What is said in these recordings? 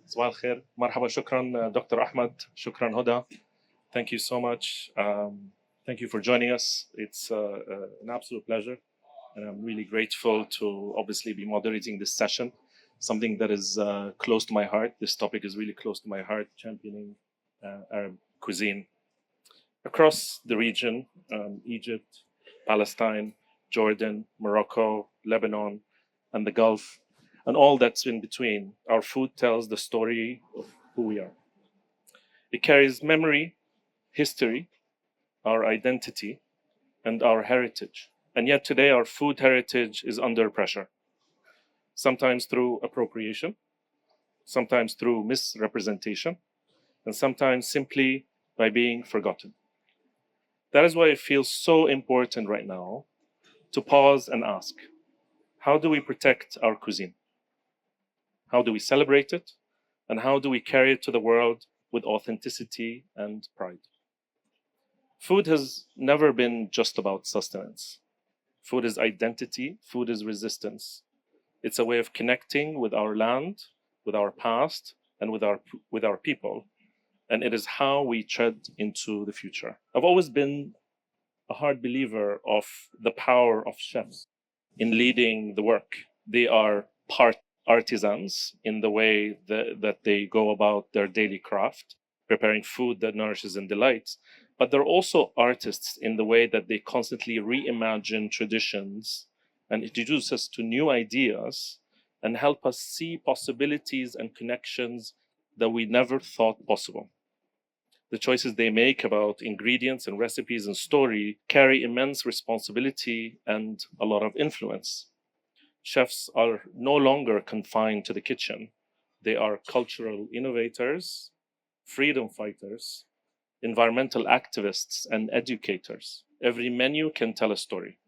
صباح الخير. مرحبا. شكرا Dr. Ahmed. شكرا Huda. Thank you so much. Thank you for joining us. It's an absolute pleasure. And I'm really grateful to obviously be moderating this session, something that is close to my heart. This topic is really close to my heart, championing Arab cuisine across the region, Egypt, Palestine, Jordan, Morocco, Lebanon, and the Gulf, and all that's in between. Our food tells the story of who we are. It carries memory, history, our identity, and our heritage. And yet today our food heritage is under pressure, sometimes through appropriation, sometimes through misrepresentation, and sometimes simply by being forgotten. That is why it feels so important right now to pause and ask, how do we protect our cuisine? How do we celebrate it? And how do we carry it to the world with authenticity and pride? Food has never been just about sustenance. Food is identity, food is resistance. It's a way of connecting with our land, with our past, and with our people. And it is how we tread into the future. I've always been a hard believer of the power of chefs in leading the work. They are part artisans in the way that they go about their daily craft, preparing food that nourishes and delights. But they're also artists in the way that they constantly reimagine traditions and introduce us to new ideas and help us see possibilities and connections that we never thought possible. The choices they make about ingredients and recipes and story carry immense responsibility and a lot of influence. Chefs are no longer confined to the kitchen. They are cultural innovators, freedom fighters, environmental activists, and educators. Every menu can tell a story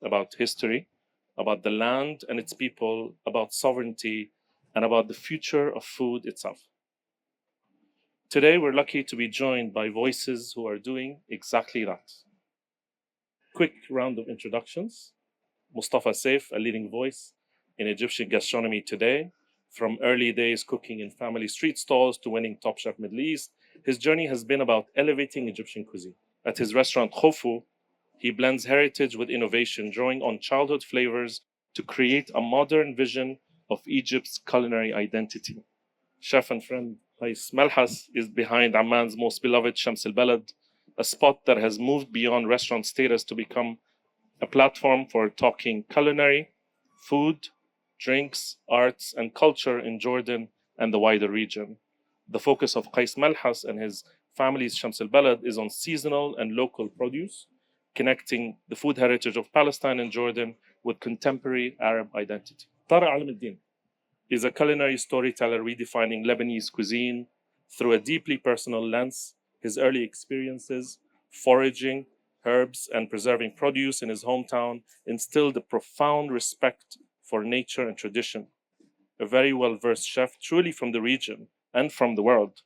about history, about the land and its people, about sovereignty, and about the future of food itself. Today, we're lucky to be joined by voices who are doing exactly that. Quick round of introductions. Mostafa Seif, a leading voice in Egyptian gastronomy today. From early days cooking in family street stalls to winning Top Chef Middle East, his journey has been about elevating Egyptian cuisine. At his restaurant Khofu, he blends heritage with innovation, drawing on childhood flavors to create a modern vision of Egypt's culinary identity. Chef and friend Qais Malhas is behind Amman's most beloved Shams al-Balad, a spot that has moved beyond restaurant status to become a platform for talking culinary, food, drinks, arts, and culture in Jordan and the wider region. The focus of Qais Malhas and his family's Shams al-Balad is on seasonal and local produce, connecting the food heritage of Palestine and Jordan with contemporary Arab identity. Tarek Alameddine is a culinary storyteller redefining Lebanese cuisine through a deeply personal lens. His early experiences foraging herbs and preserving produce in his hometown instilled a profound respect for nature and tradition. A very well-versed chef, truly from the region and from the world,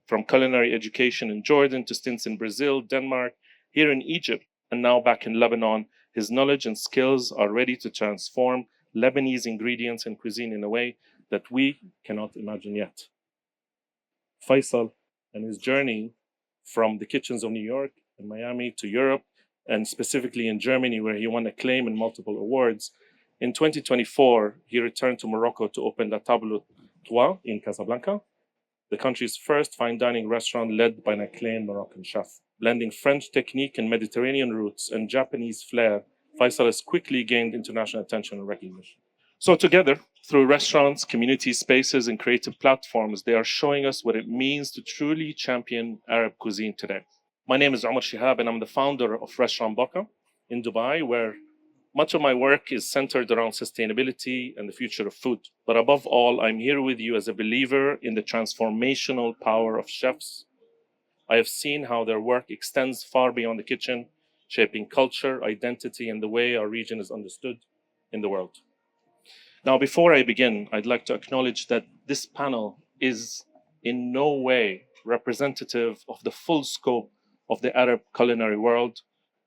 from culinary education in Jordan to stints in Brazil, Denmark, here in Egypt, and now back in Lebanon, his knowledge and skills are ready to transform Lebanese ingredients and cuisine in a way that we cannot imagine yet. Faisal and his journey from the kitchens of New York and Miami to Europe, and specifically in Germany, where he won acclaim and multiple awards. In 2024, he returned to Morocco to open La Table Trois in Casablanca, the country's first fine dining restaurant led by an acclaimed Moroccan chef. Blending French technique and Mediterranean roots and Japanese flair, Faisal has quickly gained international attention and recognition. So together, through restaurants, community spaces, and creative platforms, they are showing us what it means to truly champion Arab cuisine today. My name is Omar Shihab, and I'm the founder of Restaurant Boca in Dubai, where much of my work is centered around sustainability and the future of food. But above all, I'm here with you as a believer in the transformational power of chefs. I have seen how their work extends far beyond the kitchen, shaping culture, identity, and the way our region is understood in the world. Now, before I begin, I'd like to acknowledge that this panel is in no way representative of the full scope of the Arab culinary world.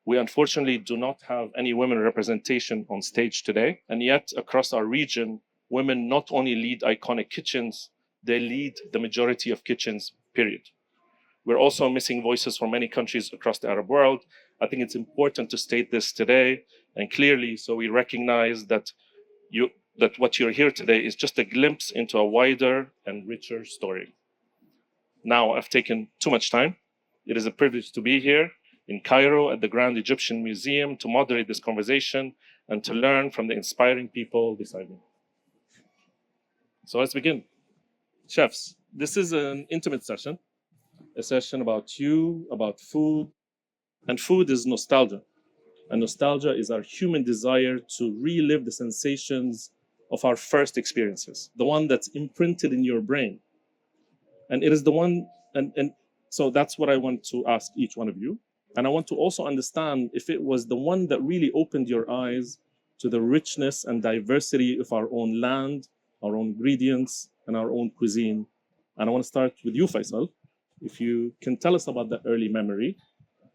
We unfortunately do not have any women representation on stage today, and yet across our region, women not only lead iconic kitchens, they lead the majority of kitchens, period. We're also missing voices from many countries across the Arab world. I think it's important to state this today and clearly, so we recognize that what you're here today is just a glimpse into a wider and richer story. Now, I've taken too much time. It is a privilege to be here in Cairo at the Grand Egyptian Museum to moderate this conversation and to learn from the inspiring people beside me. So let's begin. Chefs, this is an intimate session, a session about you, about food, and food is nostalgia. And nostalgia is our human desire to relive the sensations of our first experiences, the one that's imprinted in your brain. And it is the one, and so that's what I want to ask each one of you. And I want to also understand if it was the one that really opened your eyes to the richness and diversity of our own land, our own ingredients, and our own cuisine. And I want to start with you, Faisal. If you can tell us about that early memory,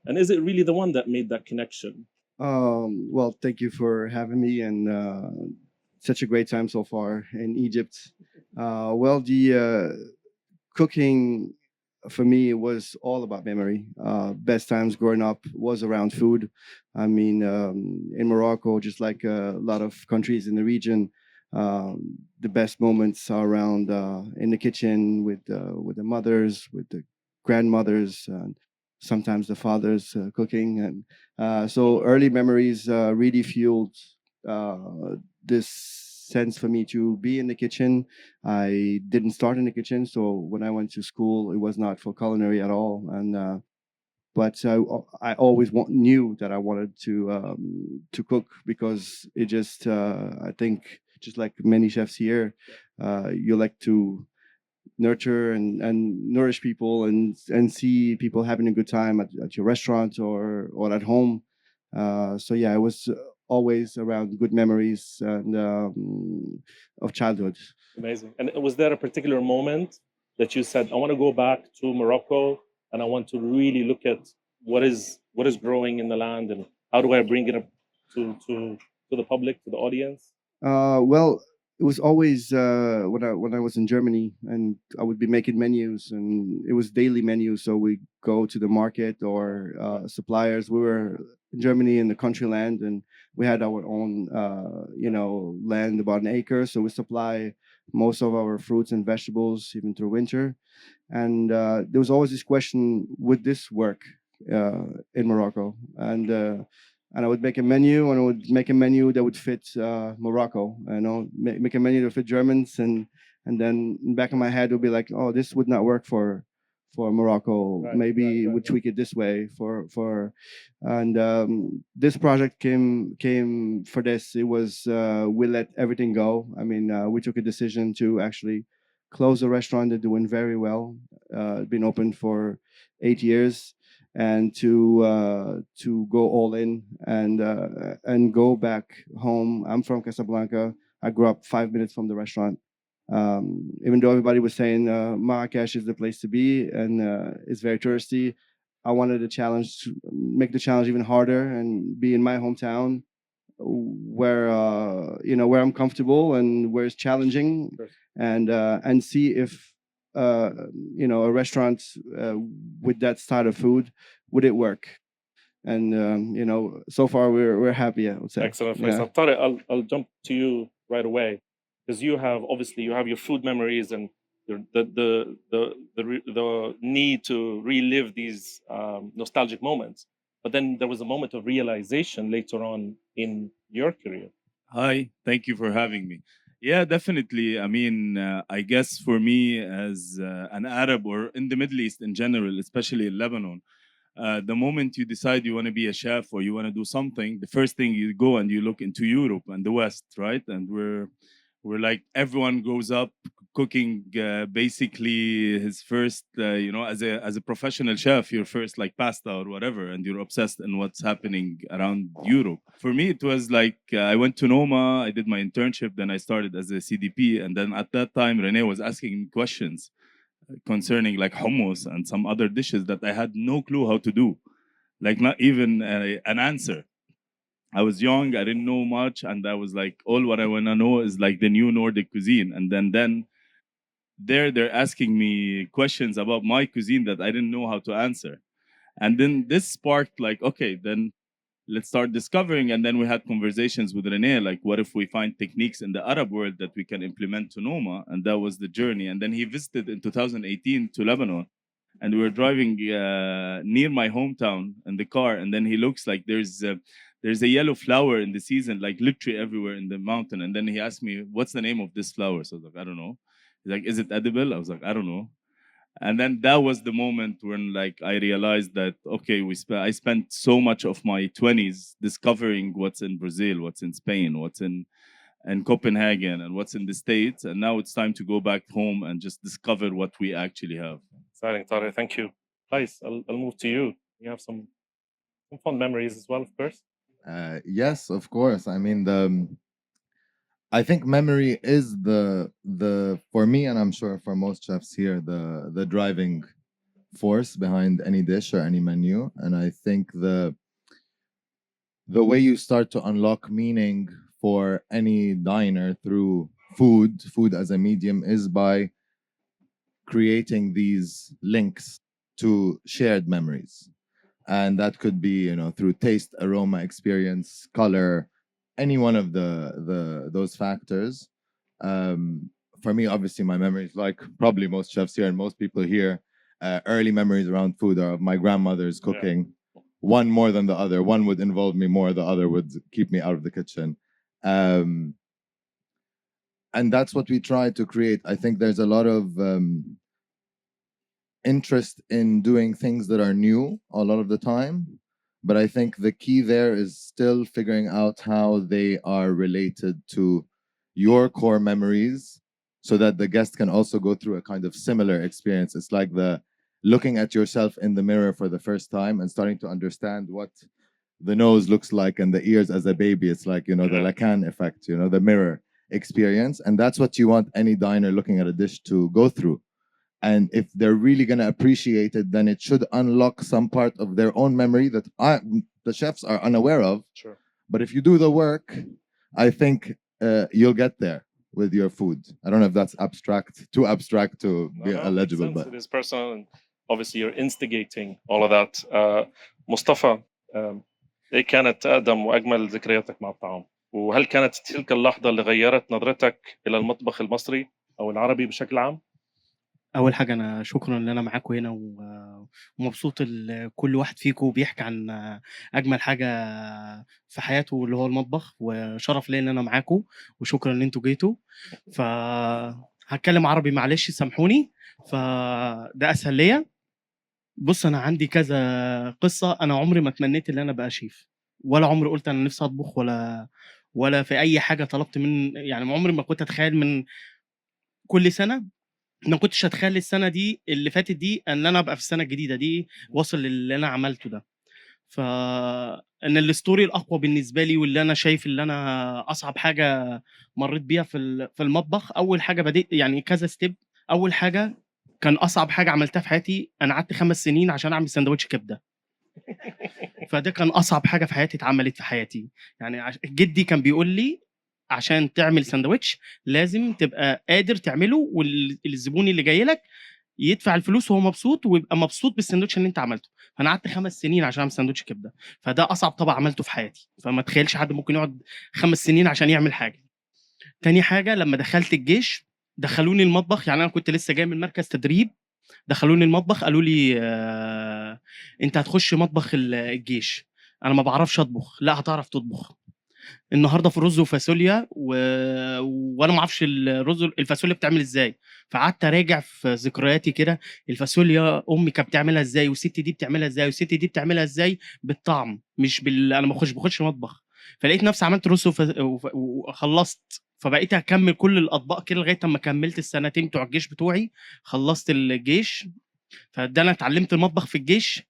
and is it really the one that made that connection? Well, thank you for having me, and such a great time so far in Egypt. Well, the cooking for me was all about memory. Best times growing up was around food. I mean, in Morocco, just like a lot of countries in the region, the best moments are around in the kitchen with the mothers, with the grandmothers, and sometimes the fathers cooking. And so early memories really fueled this sense for me to be in the kitchen. I didn't start in the kitchen, so when I went to school, it was not for culinary at all. And but I always knew that I wanted to cook because it just I think just like many chefs here, you like to nurture and nourish people and see people having a good time at your restaurant or at home. So yeah, it was always around good memories and of childhood. Amazing. And was there a particular moment that you said, I want to go back to Morocco and I want to really look at what is growing in the land and how do I bring it up to the public, to the audience? Well, it was always when I was in Germany, and I would be making menus, and it was daily menus. So we go to the market or suppliers. We were in Germany in the country land, and we had our own land about an acre. So we supply most of our fruits and vegetables even through winter. And there was always this question: would this work in Morocco? And I would make a menu, and I would make a menu that would fit Morocco. You know, make a menu that would fit Germans, and then in the back of my head would be like, oh, this would not work for Morocco. Right, Maybe right. we'll tweak it this way for, and this project came for this. It was we let everything go. I mean, we took a decision to actually close the restaurant. They're doing very well. Been open for 8 years, and to go all in and go back home. I'm from Casablanca. I grew up 5 minutes from the restaurant. Even though everybody was saying Marrakesh is the place to be and it's very touristy, I wanted make the challenge even harder and be in my hometown where I'm comfortable and where it's challenging, Sure. and see if a restaurant with that style of food would it work. And so far we're happy, I would say. Excellent, Yeah. Faisal. Tarek, I'll jump to you right away because you have obviously you have your food memories and the need to relive these nostalgic moments. But then there was a moment of realization later on in your career. Hi, thank you for having me. Yeah, definitely. I mean, I guess for me, as an Arab or in the Middle East in general, especially in Lebanon, the moment you decide you want to be a chef or you want to do something, the first thing you go and you look into Europe and the West, right? And we're like everyone grows up cooking basically his first as a professional chef your first like pasta or whatever, and you're obsessed in what's happening around Europe. For me it was like I went to Noma, I did my internship, then I started as a CDP, and then at that time Rene was asking me questions concerning like hummus and some other dishes that I had no clue how to do, like not even an answer. I was young, I didn't know much, and I was like, all what I want to know is like the new Nordic cuisine. And then they're asking me questions about my cuisine that I didn't know how to answer. And then this sparked like, okay, then let's start discovering. And then we had conversations with Rene, like, what if we find techniques in the Arab world that we can implement to Noma? And that was the journey. And then he visited in 2018 to Lebanon. And we were driving near my hometown in the car. And then he looks like there's a yellow flower in the season, like literally everywhere in the mountain. And then he asked me, what's the name of this flower? So I was like, I don't know. He's like, is it edible? I was like, I don't know. And then that was the moment when like I realized that, okay, I spent so much of my 20s discovering what's in Brazil, what's in Spain, what's in Copenhagen, and what's in the States. And now it's time to go back home and just discover what we actually have. Exciting, Tarek. Thank you. Qais, I'll move to you. You have some fun memories as well, of course. Yes, of course. I mean, I think memory is the for me, and I'm sure for most chefs here, the driving force behind any dish or any menu. And I think the way you start to unlock meaning for any diner through food as a medium is by creating these links to shared memories. And that could be, you know, through taste, aroma, experience, color, any one of those factors. For me, obviously, my memories, like probably most chefs here and most people here, early memories around food are of my grandmother's cooking. Yeah. One more than the other. One would involve me more, the other would keep me out of the kitchen. And that's what we try to create. I think there's a lot of interest in doing things that are new a lot of the time. But I think the key there is still figuring out how they are related to your core memories so that the guest can also go through a kind of similar experience. It's like the looking at yourself in the mirror for the first time and starting to understand what the nose looks like and the ears as a baby. It's like, you know, the Lacan effect, you know, the mirror experience. And that's what you want any diner looking at a dish to go through. And if they're really going to appreciate it, then it should unlock some part of their own memory that the chefs are unaware of. Sure. But if you do the work, I think you'll get there with your food. I don't know if that's too abstract to be legible. But it is personal, and obviously you're instigating all of that. Mustafa, إيه كانت أقدم وأجمل ذكرياتك مع الطعام؟ وهل كانت تلك اللحظة اللي غيرت نظرتك إلى المطبخ المصري أو العربي بشكل عام؟ اول حاجه انا شكرا ان انا معاكم هنا ومبسوط كل واحد فيكم بيحكي عن اجمل حاجه في حياته اللي هو المطبخ، وشرف لي ان انا معاكم وشكرا ان انتوا جيتوا. فهتكلم عربي معلش سامحوني، فده اسهل ليا. بص انا عندي كذا قصه. انا عمري ما تمنيت ان انا ابقى شيف، ولا عمري قلت انا نفسي اطبخ، ولا في اي حاجه طلبت من، يعني عمري ما كنت اتخيل من كل سنه، ما كنتش اتخيل السنه دي اللي فاتت دي ان انا ابقى في السنه الجديده دي واصل للي انا عملته ده. فان الستوري الاقوى بالنسبه لي واللي انا شايف اللي انا اصعب حاجه مريت بيها في المطبخ، اول حاجه بديت يعني كذا ستيب. اول حاجه كان اصعب حاجه عملتها في حياتي، انا قعدت 5 سنين عشان اعمل سندوتش كبده. فده كان اصعب حاجه في حياتي اتعملت في حياتي. يعني جدي كان بيقول لي عشان تعمل ساندوتش لازم تبقى قادر تعمله والزبون اللي جاي لك يدفع الفلوس وهو مبسوط ويبقى مبسوط بالساندوتش اللي انت عملته. فانا قعدت 5 سنين عشان اعمل ساندوتش كبده، فده اصعب طبق عملته في حياتي. فما تخيلش حد ممكن يقعد 5 سنين عشان يعمل حاجه. تاني حاجه لما دخلت الجيش دخلوني المطبخ، يعني انا كنت لسه جاي من مركز تدريب، دخلوني المطبخ قالوا لي انت هتخش مطبخ الجيش. انا ما بعرفش اطبخ. لا هتعرف تطبخ. النهارده في رز وفاصوليا وانا ما اعرفش الفاصوليا بتعمل ازاي. فقعدت اراجع في ذكرياتي كده، الفاصوليا امي كانت بتعملها ازاي، والست دي بتعملها ازاي، والست دي بتعملها ازاي بالطعم، مش انا ما بخش مطبخ. فلقيت نفسي عملت رز وخلصت. فبقيت اكمل كل الاطباق كده لغايه اما كملت السنتين بتوع الجيش بتوعي، خلصت الجيش. فده انا اتعلمت المطبخ في الجيش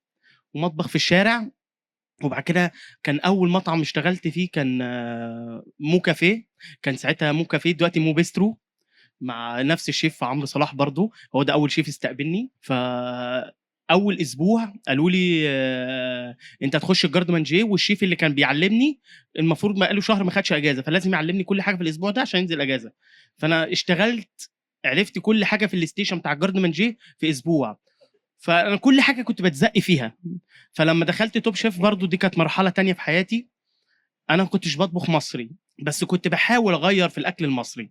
ومطبخ في الشارع. وبعد كده كان اول مطعم اشتغلت فيه كان مو كافيه، كان ساعتها مو كافيه دلوقتي مو بيسترو، مع نفس الشيف عمرو صلاح برضو، هو ده اول شيف استقبلني. فاول اسبوع قالوا لي انت هتخش الجارد مانجيه، والشيف اللي كان بيعلمني المفروض ما قالوا شهر ما خدش اجازه، فلازم يعلمني كل حاجه في الاسبوع ده عشان ينزل اجازه. فانا اشتغلت عرفت كل حاجه في الستيشن بتاع جارد مانجيه في اسبوع. فانا كل حاجه كنت بتزق فيها. فلما دخلت توب شيف برضو دي كانت مرحله تانية في حياتي. انا ما كنتش بطبخ مصري، بس كنت بحاول اغير في الاكل المصري.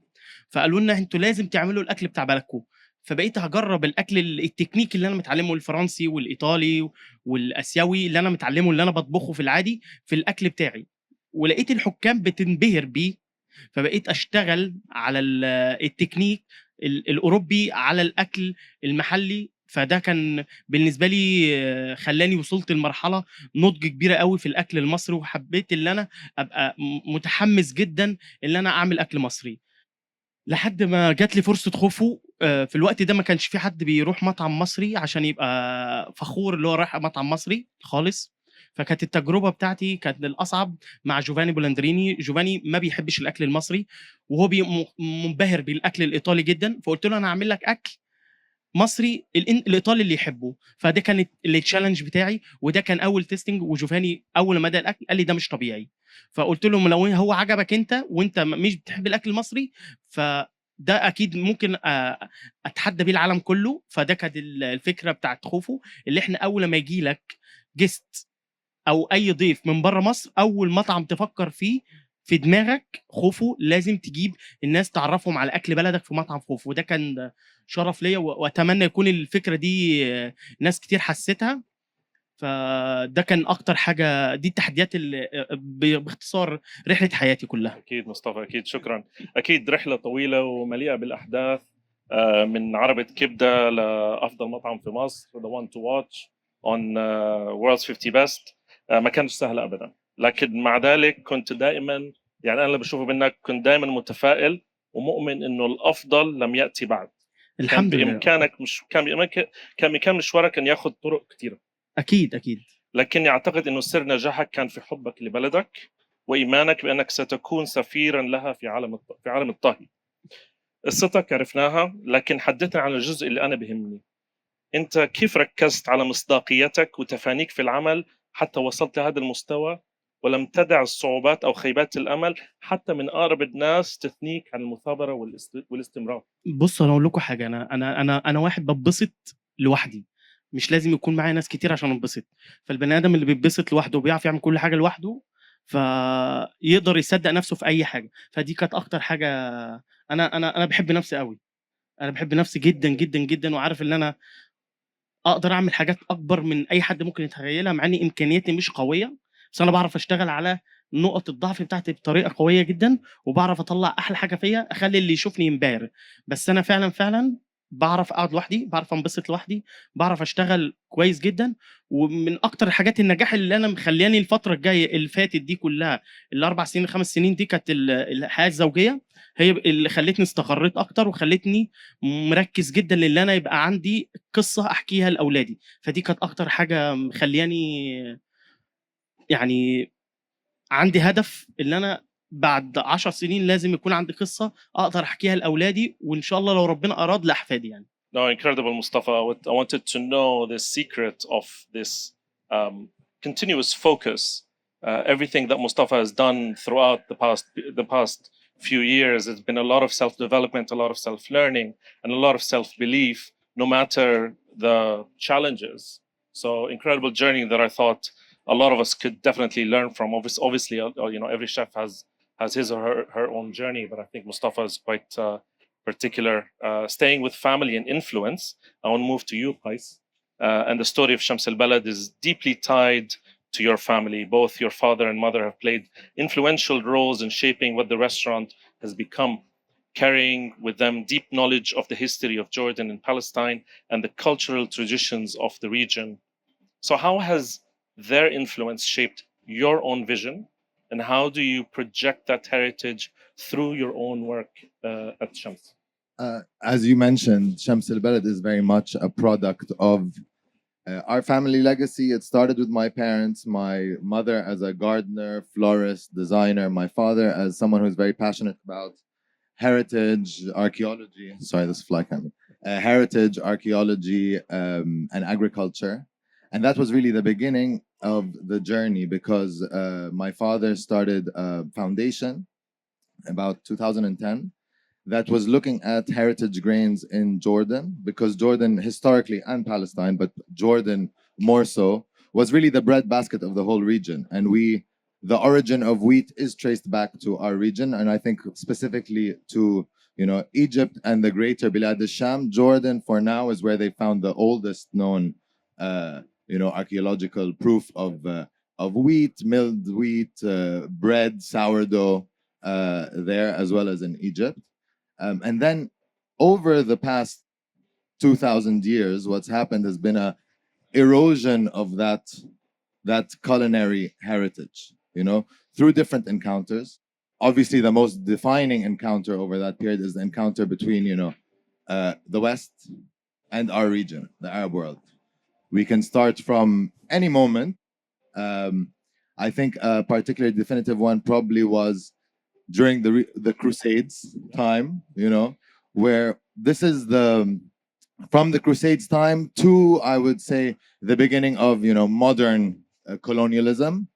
فقالوا لنا انتوا لازم تعملوا الاكل بتاع بلدكم. فبقيت هجرب الاكل التكنيك اللي انا متعلمه، الفرنسي والايطالي والاسيوي اللي انا متعلمه اللي انا بطبخه في العادي في الاكل بتاعي. ولقيت الحكام بتنبهر بيه. فبقيت اشتغل على التكنيك الاوروبي على الاكل المحلي. فده كان بالنسبه لي خلاني وصلت لمرحله نضج كبيره قوي في الاكل المصري، وحبيت ان انا ابقى متحمس جدا ان انا اعمل اكل مصري. لحد ما جات لي فرصه خوفو. في الوقت ده ما كانش في حد بيروح مطعم مصري عشان يبقى فخور اللي هو رايح مطعم مصري خالص. فكانت التجربه بتاعتي كانت الاصعب مع جوفاني بولاندريني. جوفاني ما بيحبش الاكل المصري، وهو منبهر بالاكل الايطالي جدا. فقلت له انا هعمل لك اكل مصري الايطالي اللي يحبه. فده كانت التشالنج بتاعي، وده كان اول تيستنج. وجوفاني اول ما بدا الاكل قال لي ده مش طبيعي. فقلت له لو هو عجبك انت وانت مش بتحب الاكل المصري، فده اكيد ممكن اتحدى بيه العالم كله. فده كانت الفكره بتاعت خوفو، اللي احنا اول ما يجي لك جيست او اي ضيف من بره مصر، اول مطعم تفكر فيه في دماغك خوفو. لازم تجيب الناس تعرفهم على اكل بلدك في مطعم خوفو. وده كان شرف ليا، واتمنى يكون الفكره دي ناس كتير حسيتها. فده كان اكتر حاجه، دي التحديات اللي باختصار رحله حياتي كلها. اكيد مصطفى، اكيد شكرا. اكيد رحله طويله ومليئه بالاحداث، من عربة كبده لافضل مطعم في مصر، the one to watch on world's 50 best. ما كانش سهل ابدا، لكن مع ذلك كنت دائما، يعني انا اللي بشوفه منك كنت دائما متفائل ومؤمن انه الافضل لم ياتي بعد. الحمد لله. بامكانك مش كان بامكان مشوارك ان ياخذ طرق كثيره. اكيد اكيد. لكني اعتقد انه سر نجاحك كان في حبك لبلدك وايمانك بانك ستكون سفيرا لها في عالم الطهي. قصتك عرفناها، لكن حدثنا عن الجزء اللي انا بهمني. انت كيف ركزت على مصداقيتك وتفانيك في العمل حتى وصلت لهذا المستوى، ولم تدع الصعوبات او خيبات الامل حتى من اقرب الناس تثنيك عن المثابره والاستمرار؟ بص انا اقول لكم حاجه. انا واحد بتبسط لوحدي، مش لازم يكون معايا ناس كتير عشان انبسط. فالبني ادم اللي بيتبسط لوحده وبيعرف يعمل كل حاجه لوحده، فيقدر يصدق نفسه في اي حاجه. فدي كانت اكتر حاجه. انا بحب نفسي قوي. انا بحب نفسي جدا جدا جدا، وعارف ان انا اقدر اعمل حاجات اكبر من اي حد ممكن يتخيلها، مع ان امكانياتي مش قويه. بس انا بعرف اشتغل على نقط الضعف بتاعتي بطريقه قويه جدا، وبعرف اطلع احلى حاجه فيا اخلي اللي يشوفني ينبهر. بس انا فعلا فعلا بعرف اقعد لوحدي، بعرف انبسط لوحدي، بعرف اشتغل كويس جدا. ومن اكتر الحاجات النجاح اللي انا مخلياني الفتره الجايه اللي فاتت دي كلها، الاربع سنين الخمس سنين دي، كانت الحياه الزوجيه هي اللي خلتني استقريت اكتر، وخلتني مركز جدا للي انا يبقى عندي قصه احكيها لاولادي. فدي كانت اكتر حاجه مخلياني يعني عندي هدف اللي انا بعد 10 سنين لازم يكون عندي قصه اقدر احكيها لاولادي، وان شاء الله لو ربنا اراد لاحفادي يعني. No, incredible, Mustafa. I wanted to know the secret of this continuous focus. Everything that Mustafa has done throughout the past few years has been a lot of self-development, a lot of self-learning, and a lot of self-belief, no matter the challenges. So incredible journey that I thought a lot of us could definitely learn from. Obviously, you know, every chef has his or her own journey, but I think Mustafa is quite particular. Staying with family and influence, I want to move to you, Qais. And the story of Shams al-Balad is deeply tied to your family. Both your father and mother have played influential roles in shaping what the restaurant has become, carrying with them deep knowledge of the history of Jordan and Palestine and the cultural traditions of the region. So how has their influence shaped your own vision, and how do you project that heritage through your own work at Shams? As you mentioned, Shams al-Balad is very much a product of our family legacy. It started with my parents, my mother as a gardener, florist, designer, my father as someone who's very passionate about heritage, archaeology. Sorry, this fly camera. Heritage, archaeology, and agriculture. And that was really the beginning of the journey, because my father started a foundation about 2010 that was looking at heritage grains in Jordan, because Jordan historically, and Palestine, but Jordan more so, was really the breadbasket of the whole region. And the origin of wheat is traced back to our region, and I think specifically to Egypt and the greater Bilad al-Sham. Jordan, for now, is where they found the oldest known archaeological proof of wheat, milled wheat, bread, sourdough, there, as well as in Egypt. And then over the past 2,000 years, what's happened has been a erosion of that culinary heritage, through different encounters. Obviously, the most defining encounter over that period is the encounter between, the West and our region, the Arab world. We can start from any moment. I think a particularly definitive one probably was during the Crusades time, where this is from the Crusades time to, I would say, the beginning of modern colonialism.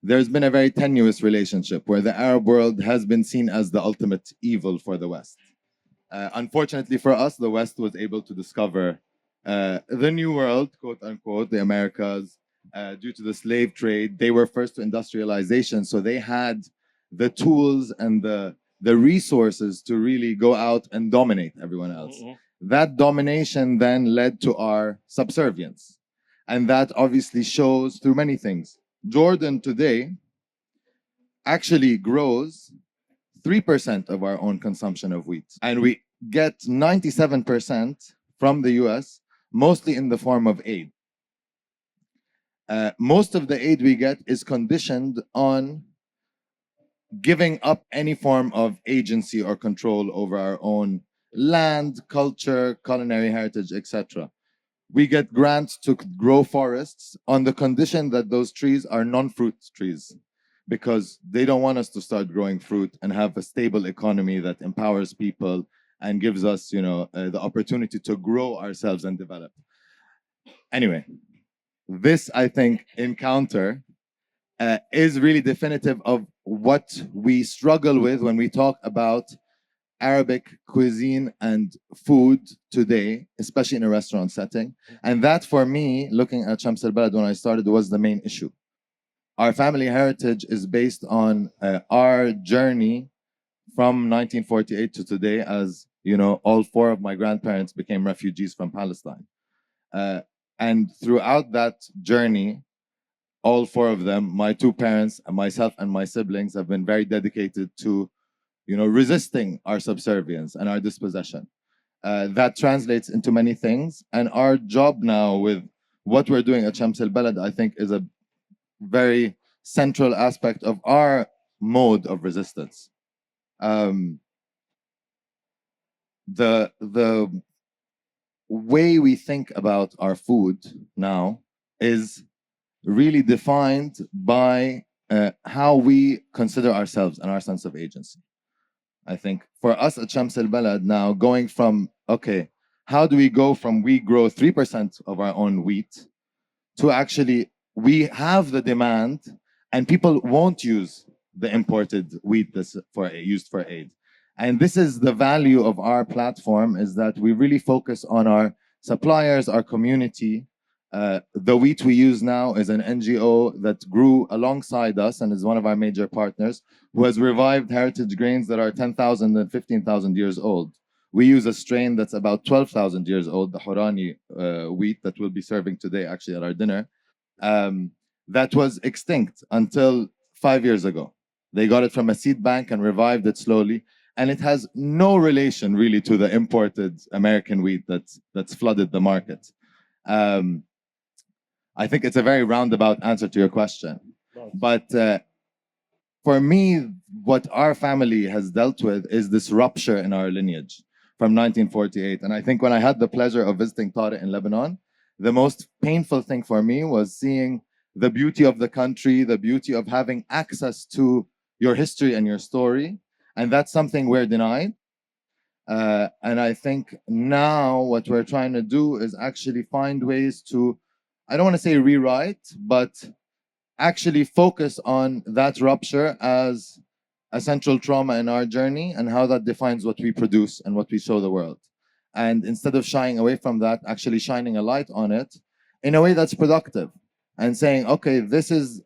There's been a very tenuous relationship where the Arab world has been seen as the ultimate evil for the West. Unfortunately for us, the West was able to discover the New World, quote unquote, the Americas, due to the slave trade. They were first to industrialization, so they had the tools and the resources to really go out and dominate everyone else. That domination then led to our subservience. And that obviously shows through many things. Jordan today actually grows 3% of our own consumption of wheat. And we get 97% from the US, mostly in the form of aid. Most of the aid we get is conditioned on giving up any form of agency or control over our own land, culture, culinary heritage, etc. We get grants to grow forests on the condition that those trees are non-fruit trees, because they don't want us to start growing fruit and have a stable economy that empowers people and gives us, the opportunity to grow ourselves and develop. Anyway, this, I think, encounter is really definitive of what we struggle with when we talk about Arabic cuisine and food today, especially in a restaurant setting. And that, for me, looking at Shams al-Balad when I started, was the main issue. Our family heritage is based on our journey from 1948 to today, as all four of my grandparents became refugees from Palestine. And throughout that journey, all four of them, my two parents, and myself and my siblings, have been very dedicated to resisting our subservience and our dispossession. That translates into many things. And our job now with what we're doing at Shams al-Balad, I think, is a very central aspect of our mode of resistance. The way we think about our food now is really defined by how we consider ourselves and our sense of agency. I think for us at Shams al-Balad now, going from, okay, how do we go from we grow 3% of our own wheat to actually we have the demand and people won't use the imported wheat that's used for aid. And this is the value of our platform, is that we really focus on our suppliers, our community. The wheat we use now is an NGO that grew alongside us and is one of our major partners, who has revived heritage grains that are 10,000 and 15,000 years old. We use a strain that's about 12,000 years old, the Horani wheat that we'll be serving today actually at our dinner, that was extinct until 5 years ago. They got it from a seed bank and revived it slowly. And it has no relation really to the imported American wheat that's flooded the market. I think it's a very roundabout answer to your question. But for me, what our family has dealt with is this rupture in our lineage from 1948. And I think when I had the pleasure of visiting Tarek in Lebanon, the most painful thing for me was seeing the beauty of the country, the beauty of having access to your history and your story. And that's something we're denied. And I think now what we're trying to do is actually find ways to, I don't want to say rewrite, but actually focus on that rupture as a central trauma in our journey and how that defines what we produce and what we show the world. And instead of shying away from that, actually shining a light on it in a way that's productive and saying, okay, this is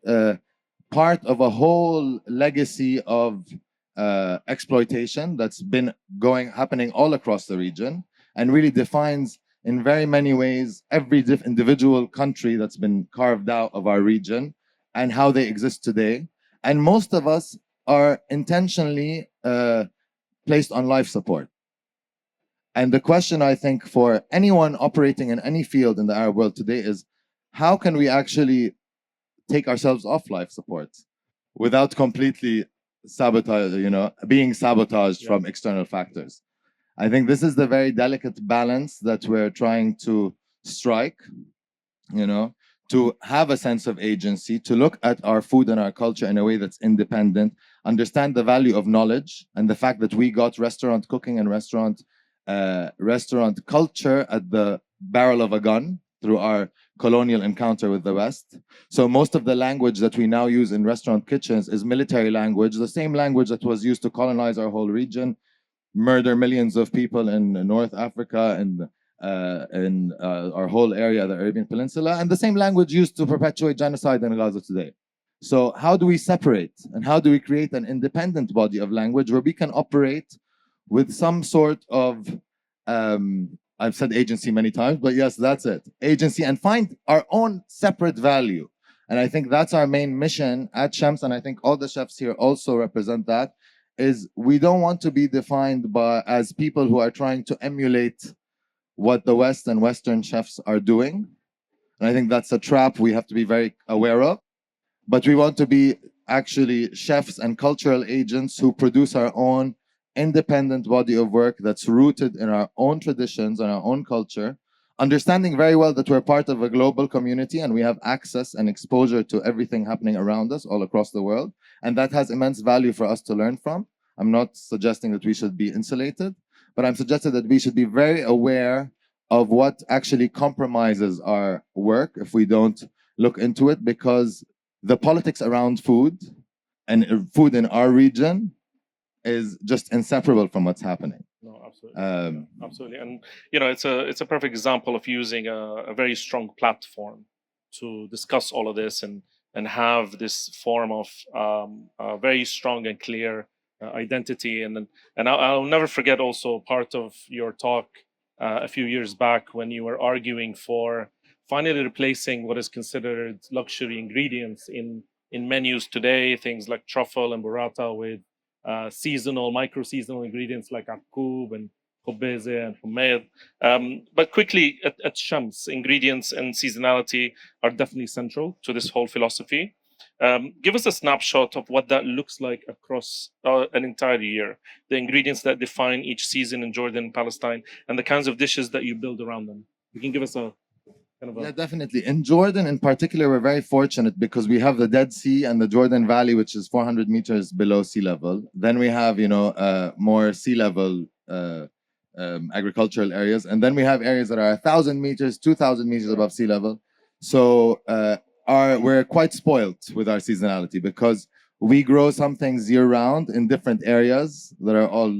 part of a whole legacy of exploitation that's been happening all across the region and really defines in very many ways every individual country that's been carved out of our region and how they exist today. And most of us are intentionally placed on life support. And the question, I think, for anyone operating in any field in the Arab world today is, how can we actually take ourselves off life support without completely being sabotaged from external factors? I think this is the very delicate balance that we're trying to strike, to have a sense of agency, to look at our food and our culture in a way that's independent, understand the value of knowledge and the fact that we got restaurant cooking and restaurant culture at the barrel of a gun through our colonial encounter with the West. So most of the language that we now use in restaurant kitchens is military language, the same language that was used to colonize our whole region, murder millions of people in North Africa and in our whole area, the Arabian Peninsula, and the same language used to perpetuate genocide in Gaza today. So how do we separate and how do we create an independent body of language where we can operate with some sort of, I've said agency many times, but yes, that's it, agency, and find our own separate value. And I think that's our main mission at Shams, and I think all the chefs here also represent that, is we don't want to be defined as people who are trying to emulate what the West and Western chefs are doing. And I think that's a trap we have to be very aware of. But we want to be actually chefs and cultural agents who produce our own independent body of work that's rooted in our own traditions and our own culture, understanding very well that we're part of a global community and we have access and exposure to everything happening around us all across the world. And that has immense value for us to learn from. I'm not suggesting that we should be insulated, but I'm suggesting that we should be very aware of what actually compromises our work if we don't look into it, because the politics around food and food in our region is just inseparable from what's happening. No, absolutely. Absolutely. And it's a perfect example of using a very strong platform to discuss all of this and have this form of a very strong and clear identity. And I'll never forget also part of your talk a few years back when you were arguing for finally replacing what is considered luxury ingredients in menus today, things like truffle and burrata, with seasonal, micro-seasonal ingredients like akub and khubeze and humayd. But quickly, at Shams, ingredients and seasonality are definitely central to this whole philosophy. Give us a snapshot of what that looks like across an entire year, the ingredients that define each season in Jordan and Palestine, and the kinds of dishes that you build around them. You can give us a kind of a... Yeah, definitely. In Jordan in particular, we're very fortunate because we have the Dead Sea and the Jordan Valley, which is 400 meters below sea level. Then we have, more sea level agricultural areas. And then we have areas that are 1,000 meters, 2,000 meters above sea level. So we're quite spoilt with our seasonality because we grow some things year round in different areas that are all,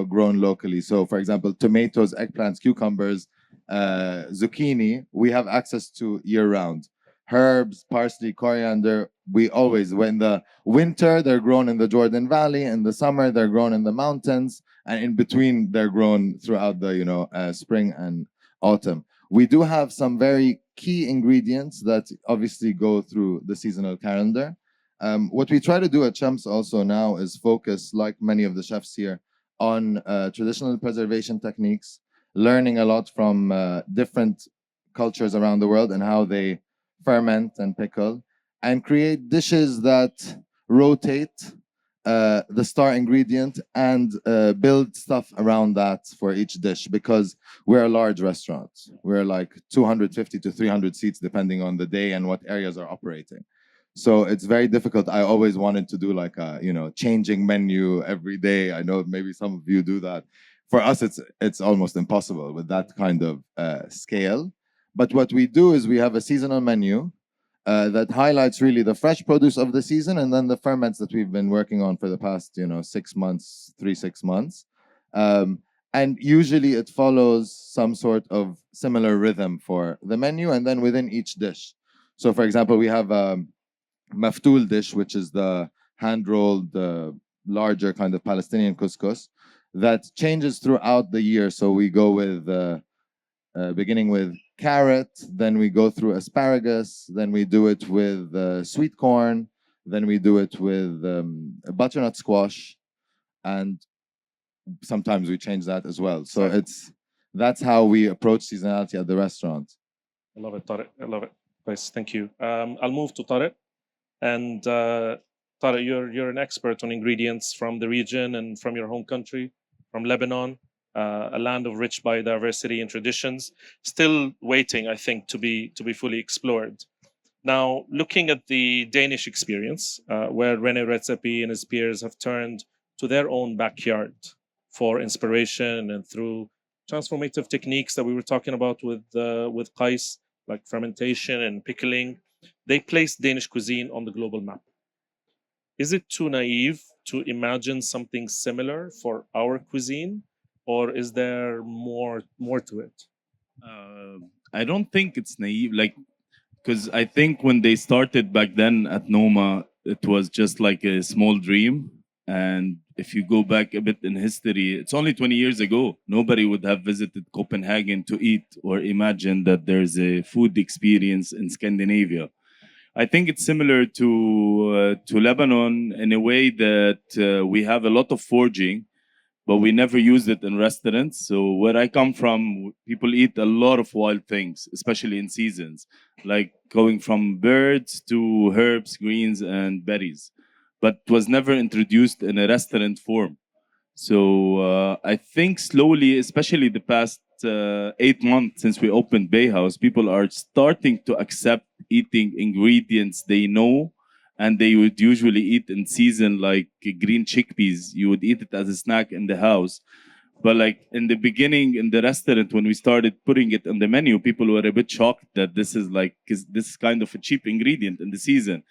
grown locally. So for example, tomatoes, eggplants, cucumbers, zucchini, we have access to year round. Herbs, parsley, coriander, when the winter, they're grown in the Jordan Valley. In the summer, they're grown in the mountains. And in between, they're grown throughout the, spring and autumn. We do have some very key ingredients that obviously go through the seasonal calendar. What we try to do at Shams also now is focus, like many of the chefs here, on traditional preservation techniques, learning a lot from different cultures around the world and how they ferment and pickle, and create dishes that rotate the star ingredient and build stuff around that for each dish, because we're a large restaurant. We're like 250 to 300 seats depending on the day and what areas are operating. So it's very difficult. I always wanted to do like a changing menu every day. I know maybe some of you do that. For us, it's almost impossible with that kind of scale. But what we do is we have a seasonal menu, that highlights really the fresh produce of the season, and then the ferments that we've been working on for the past 6 months, 6 months. And usually it follows some sort of similar rhythm for the menu, and then within each dish. So for example, we have a maftoul dish, which is the hand-rolled larger kind of Palestinian couscous that changes throughout the year. So we go with beginning with carrot, then we go through asparagus, then we do it with sweet corn, then we do it with butternut squash, and sometimes we change that as well. So that's how we approach seasonality at the restaurant. I love it, Tarek. I love it. Nice, thank you. I'll move to Tarek. And Tarek, you're an expert on ingredients from the region and from your home country, from Lebanon, a land of rich biodiversity and traditions, still waiting, I think, to be fully explored. Now, looking at the Danish experience, where René Redzepi and his peers have turned to their own backyard for inspiration and through transformative techniques that we were talking about with Qais, like fermentation and pickling, they placed Danish cuisine on the global map. Is it too naive to imagine something similar for our cuisine, or is there more to it? I don't think it's naive, because I think when they started back then at Noma, it was just like a small dream. And if you go back a bit in history, it's only 20 years ago. Nobody would have visited Copenhagen to eat or imagine that there's a food experience in Scandinavia. I think it's similar to Lebanon in a way that we have a lot of foraging, but we never use it in restaurants. So where I come from, people eat a lot of wild things, especially in seasons, like going from birds to herbs, greens, and berries, but was never introduced in a restaurant form. So I think slowly, especially the past 8 months since we opened Bay House, people are starting to accept eating ingredients they know and they would usually eat in season, like green chickpeas. You would eat it as a snack in the house. But like in the beginning in the restaurant, when we started putting it on the menu, people were a bit shocked that this is kind of a cheap ingredient in the season.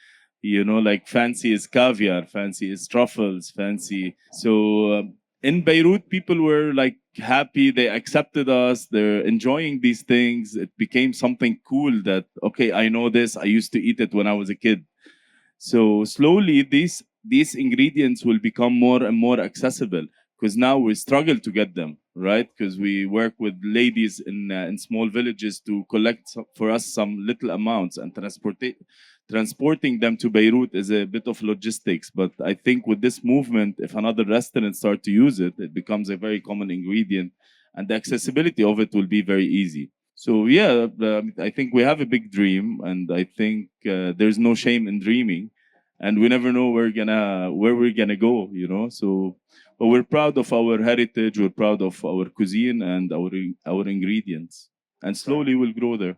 Like fancy is caviar, fancy is truffles, fancy. So in Beirut, people were like happy. They accepted us. They're enjoying these things. It became something cool that, okay, I know this. I used to eat it when I was a kid. So slowly, these ingredients will become more and more accessible because now we struggle to get them, right? Because we work with ladies in small villages to collect for us some little amounts and transporting them to Beirut is a bit of logistics. But I think with this movement, if another restaurant start to use it, it becomes a very common ingredient, and the accessibility of it will be very easy. So yeah, I think we have a big dream, and I think there's no shame in dreaming, and we never know where we're gonna go, So, but we're proud of our heritage, we're proud of our cuisine and our ingredients, and slowly we'll grow there.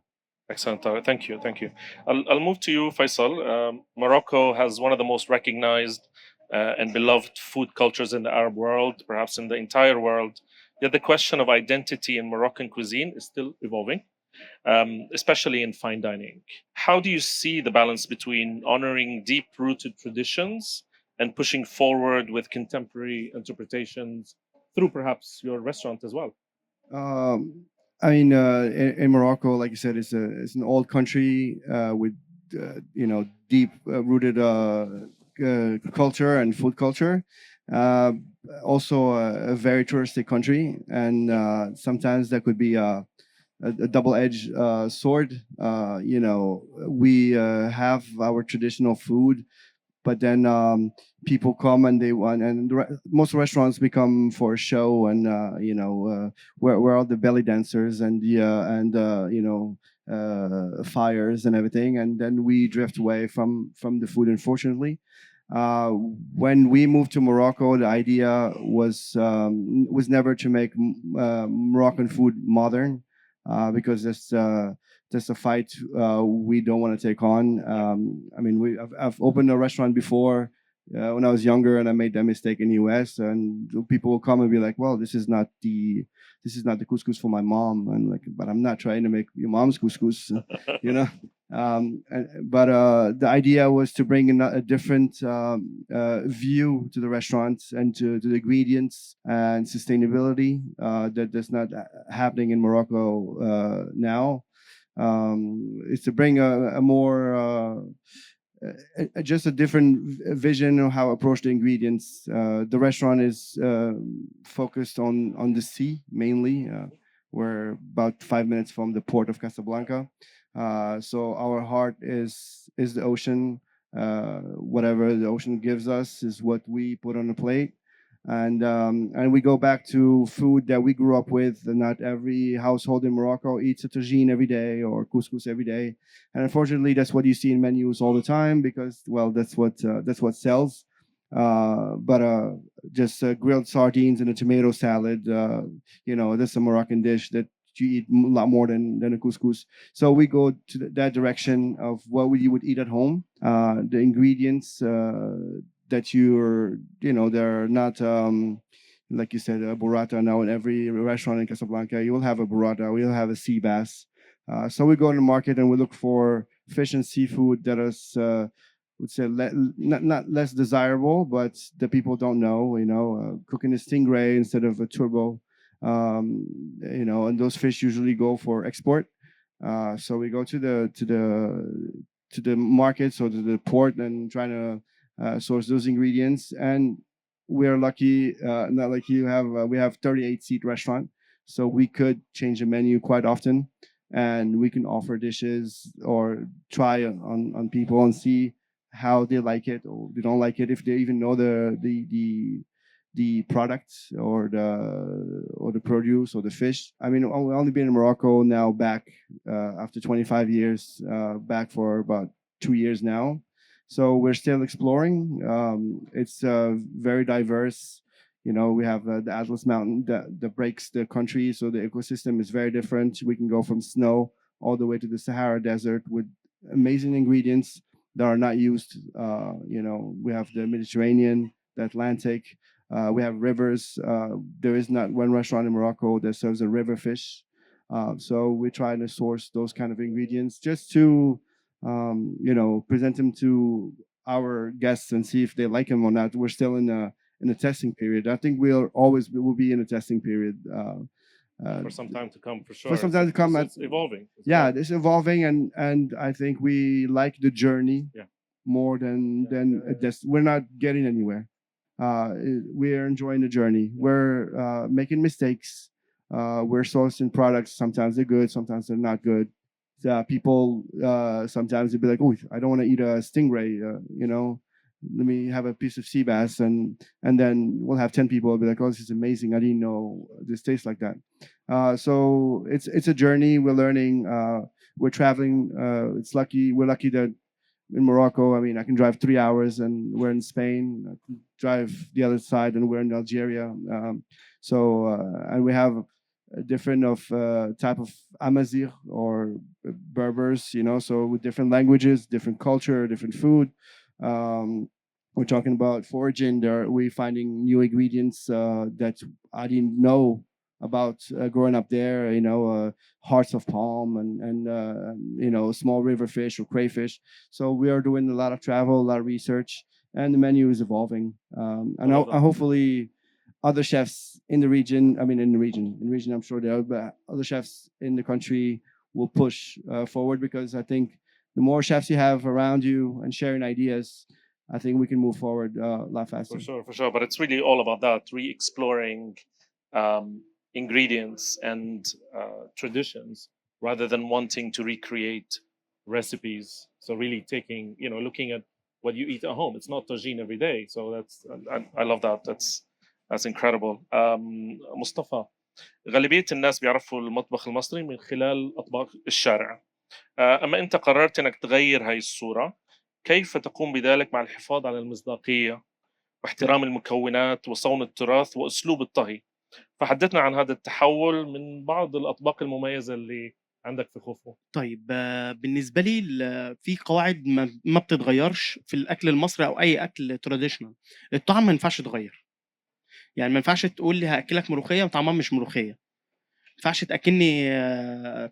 Excellent, Tarek. Thank you. I'll move to you, Faisal. Morocco has one of the most recognized and beloved food cultures in the Arab world, perhaps in the entire world. Yet the question of identity in Moroccan cuisine is still evolving, especially in fine dining. How do you see the balance between honoring deep-rooted traditions and pushing forward with contemporary interpretations through perhaps your restaurant as well? In Morocco, like you said, it's an old country with deep-rooted culture and food culture. Also a very touristic country, and sometimes that could be a double-edged sword. We have our traditional food, but then people come and they want, and most restaurants become for a show, and where are the belly dancers and fires and everything, and then we drift away from the food, unfortunately. When we moved to Morocco, the idea was never to make Moroccan food modern, because that's a fight we don't want to take on. I've opened a restaurant before when I was younger, and I made that mistake in the US, and people will come and be like, "Well, this is not the couscous for my mom," and but I'm not trying to make your mom's couscous, But the idea was to bring a different view to the restaurant and to the ingredients and sustainability that's not happening in Morocco now. Is to bring a more just a different vision of how approach the ingredients. The restaurant is focused on the sea mainly. We're about 5 minutes from the port of Casablanca. So our heart is the ocean. Whatever the ocean gives us is what we put on the plate. And we go back to food that we grew up with. And not every household in Morocco eats a tagine every day or couscous every day. And unfortunately, that's what you see in menus all the time because, well, that's what sells. But just grilled sardines and a tomato salad, that's a Moroccan dish that you eat a lot more than a couscous. So we go to that direction of what you would eat at home. The ingredients that they're not like you said, a burrata. Now in every restaurant in Casablanca, you will have a burrata, we'll have a sea bass. So we go to the market and we look for fish and seafood that is would say not less desirable, but the people don't know. Cooking a stingray instead of a turbo. And those fish usually go for export. So we go to the markets or to the port and trying to source those ingredients. And we're lucky, not like you have. We have 38-seat restaurant, so we could change the menu quite often, and we can offer dishes or try on people and see how they like it or they don't like it, if they even know the product or the produce or the fish. I mean, we've only been in Morocco now back after 25 years, back for about 2 years now. So we're still exploring. It's very diverse. We have the Atlas Mountain that breaks the country, so the ecosystem is very different. We can go from snow all the way to the Sahara Desert with amazing ingredients that are not used. We have the Mediterranean, the Atlantic. We have rivers. There is not one restaurant in Morocco that serves a river fish. So we're trying to source those kind of ingredients just to, present them to our guests and see if they like them or not. We're still in a testing period. I think we will be in a testing period. For some time to come, for sure. For some time to come. It's evolving. It's evolving, and I think we like the journey more than we're not getting anywhere. We're enjoying the journey. We're making mistakes. We're sourcing products. Sometimes they're good, sometimes they're not good. People sometimes they'll be like, "Oh, I don't want to eat a stingray. Let me have a piece of sea bass," and then we'll have 10 people be like, "Oh, this is amazing. I didn't know this tastes like that." So it's a journey. We're learning. We're traveling. We're lucky that in Morocco, I mean, I can drive 3 hours and we're in Spain. I can drive the other side and we're in Algeria. And we have a different type of Amazigh or Berbers, so with different languages, different culture, different food. We're talking about foraging. We're finding new ingredients that I didn't know about growing up there. Hearts of palm and small river fish or crayfish. So we are doing a lot of travel, a lot of research, and the menu is evolving. And hopefully other chefs in the region, I'm sure there are, but other chefs in the country will push forward, because I think the more chefs you have around you and sharing ideas, I think we can move forward a lot faster. For sure. But it's really all about that, re-exploring ingredients and traditions rather than wanting to recreate recipes. So really looking at what you eat at home. It's not tagine every day. So I love that. That's incredible. Mustafa, غالبية الناس بيعرفوا المطبخ المصري من خلال أطباق الشارع. أما أنت قررت أنك تغير هاي الصورة، كيف تقوم بذلك مع الحفاظ على المصداقية واحترام المكونات وصون التراث وأسلوب الطهي؟ فحدثنا عن هذا التحول من بعض الأطباق المميزة اللي عندك في خوفو. طيب بالنسبة لي في قواعد ما بتتغيرش في الأكل المصري أو أي أكل تراديشنال. الطعم ما ينفعش يتغير. يعني ما ينفعش تقول لي هأكلك ملوخية وطعمها مش ملوخية. ينفعش تاكلني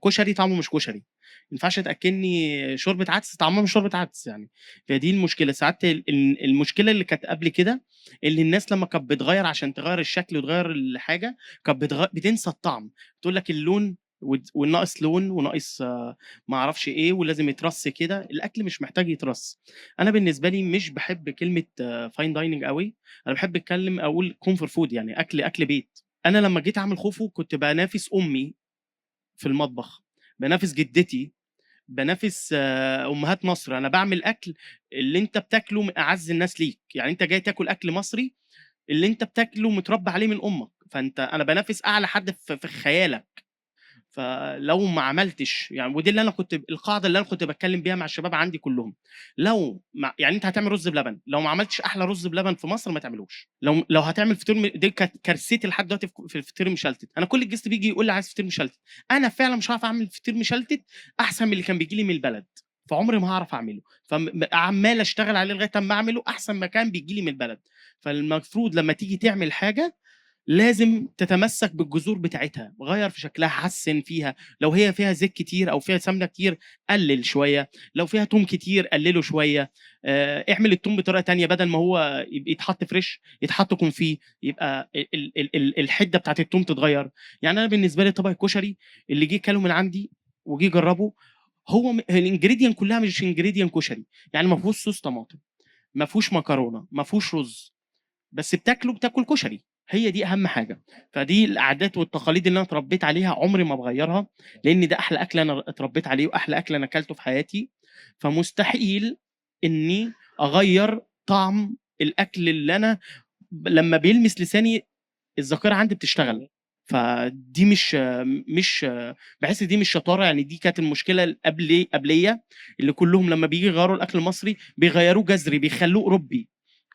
كشري طعمه مش كشري، ما ينفعش تاكلني شوربه عدس طعمها مش شوربه عدس يعني. فدي المشكله ساعات المشكله اللي كانت قبل كده، اللي الناس لما كانت بتغير عشان تغير الشكل وتغير الحاجه كانت بتنسى الطعم. تقول لك اللون والناقص لون وناقص ما اعرفش ايه ولازم يترص كده. الاكل مش محتاج يترص. انا بالنسبه لي مش بحب كلمه فاين دايننج قوي. انا بحب اتكلم اقول كومفورت فود، يعني اكل بيت. انا لما جيت اعمل خوفو كنت بنافس امي في المطبخ، بنافس جدتي، بنافس امهات مصر. انا بعمل اكل اللي انت بتاكله من اعز الناس ليك، يعني انت جاي تاكل اكل مصري اللي انت بتاكله متربى عليه من امك، انا بنافس اعلى حد في خيالك. فلو ما عملتش يعني، ودي اللي انا كنت القاعده اللي انا كنت بتكلم بيها مع الشباب عندي كلهم، يعني انت هتعمل رز بلبن، لو ما عملتش احلى رز بلبن في مصر ما تعملوش. لو هتعمل فطير دي كانت كارثتي لحد دلوقتي في الفطير مشلتت. انا كل الجست بيجي يقول لي عايز فطير مشلتت، انا فعلا مش هعرف اعمل فطير مشلتت احسن من اللي كان بيجي لي من البلد، فعمري ما هعرف اعمله. فعمال اشتغل عليه لغايه اما اعمله احسن ما كان بيجي لي من البلد. فالمفروض لما تيجي تعمل حاجه لازم تتمسك بالجذور بتاعتها، غير في شكلها، حسن فيها. لو هي فيها زيت كتير او فيها سمنه كتير قلل شويه، لو فيها توم كتير قلله شويه. اعمل التوم بطريقه تانية، بدل ما هو يتحط فريش يتحط كونفي، يبقى الحده بتاعت التوم تتغير. يعني انا بالنسبه لي طبق الكشري اللي جه كله من عندي وجي جربه، هو الانجريدينت كلها مش انجريدينت كشري. يعني ما فيهوش صوص طماطم، ما فيهوش مكرونه، ما فيهوش رز، بس بتاكل كشري. هي دي اهم حاجه. فدي العادات والتقاليد اللي انا اتربيت عليها عمري ما بغيرها، لان ده احلى اكل انا اتربيت عليه واحلى اكل انا اكلته في حياتي. فمستحيل اني اغير طعم الاكل اللي انا لما بيلمس لساني الذاكره عندي بتشتغل. فدي مش بحس دي مش شطاره يعني. دي كانت المشكله قبليه اللي كلهم لما بيجي يغيروا الاكل المصري بيغيروه جذري، بيخلوه اوروبي.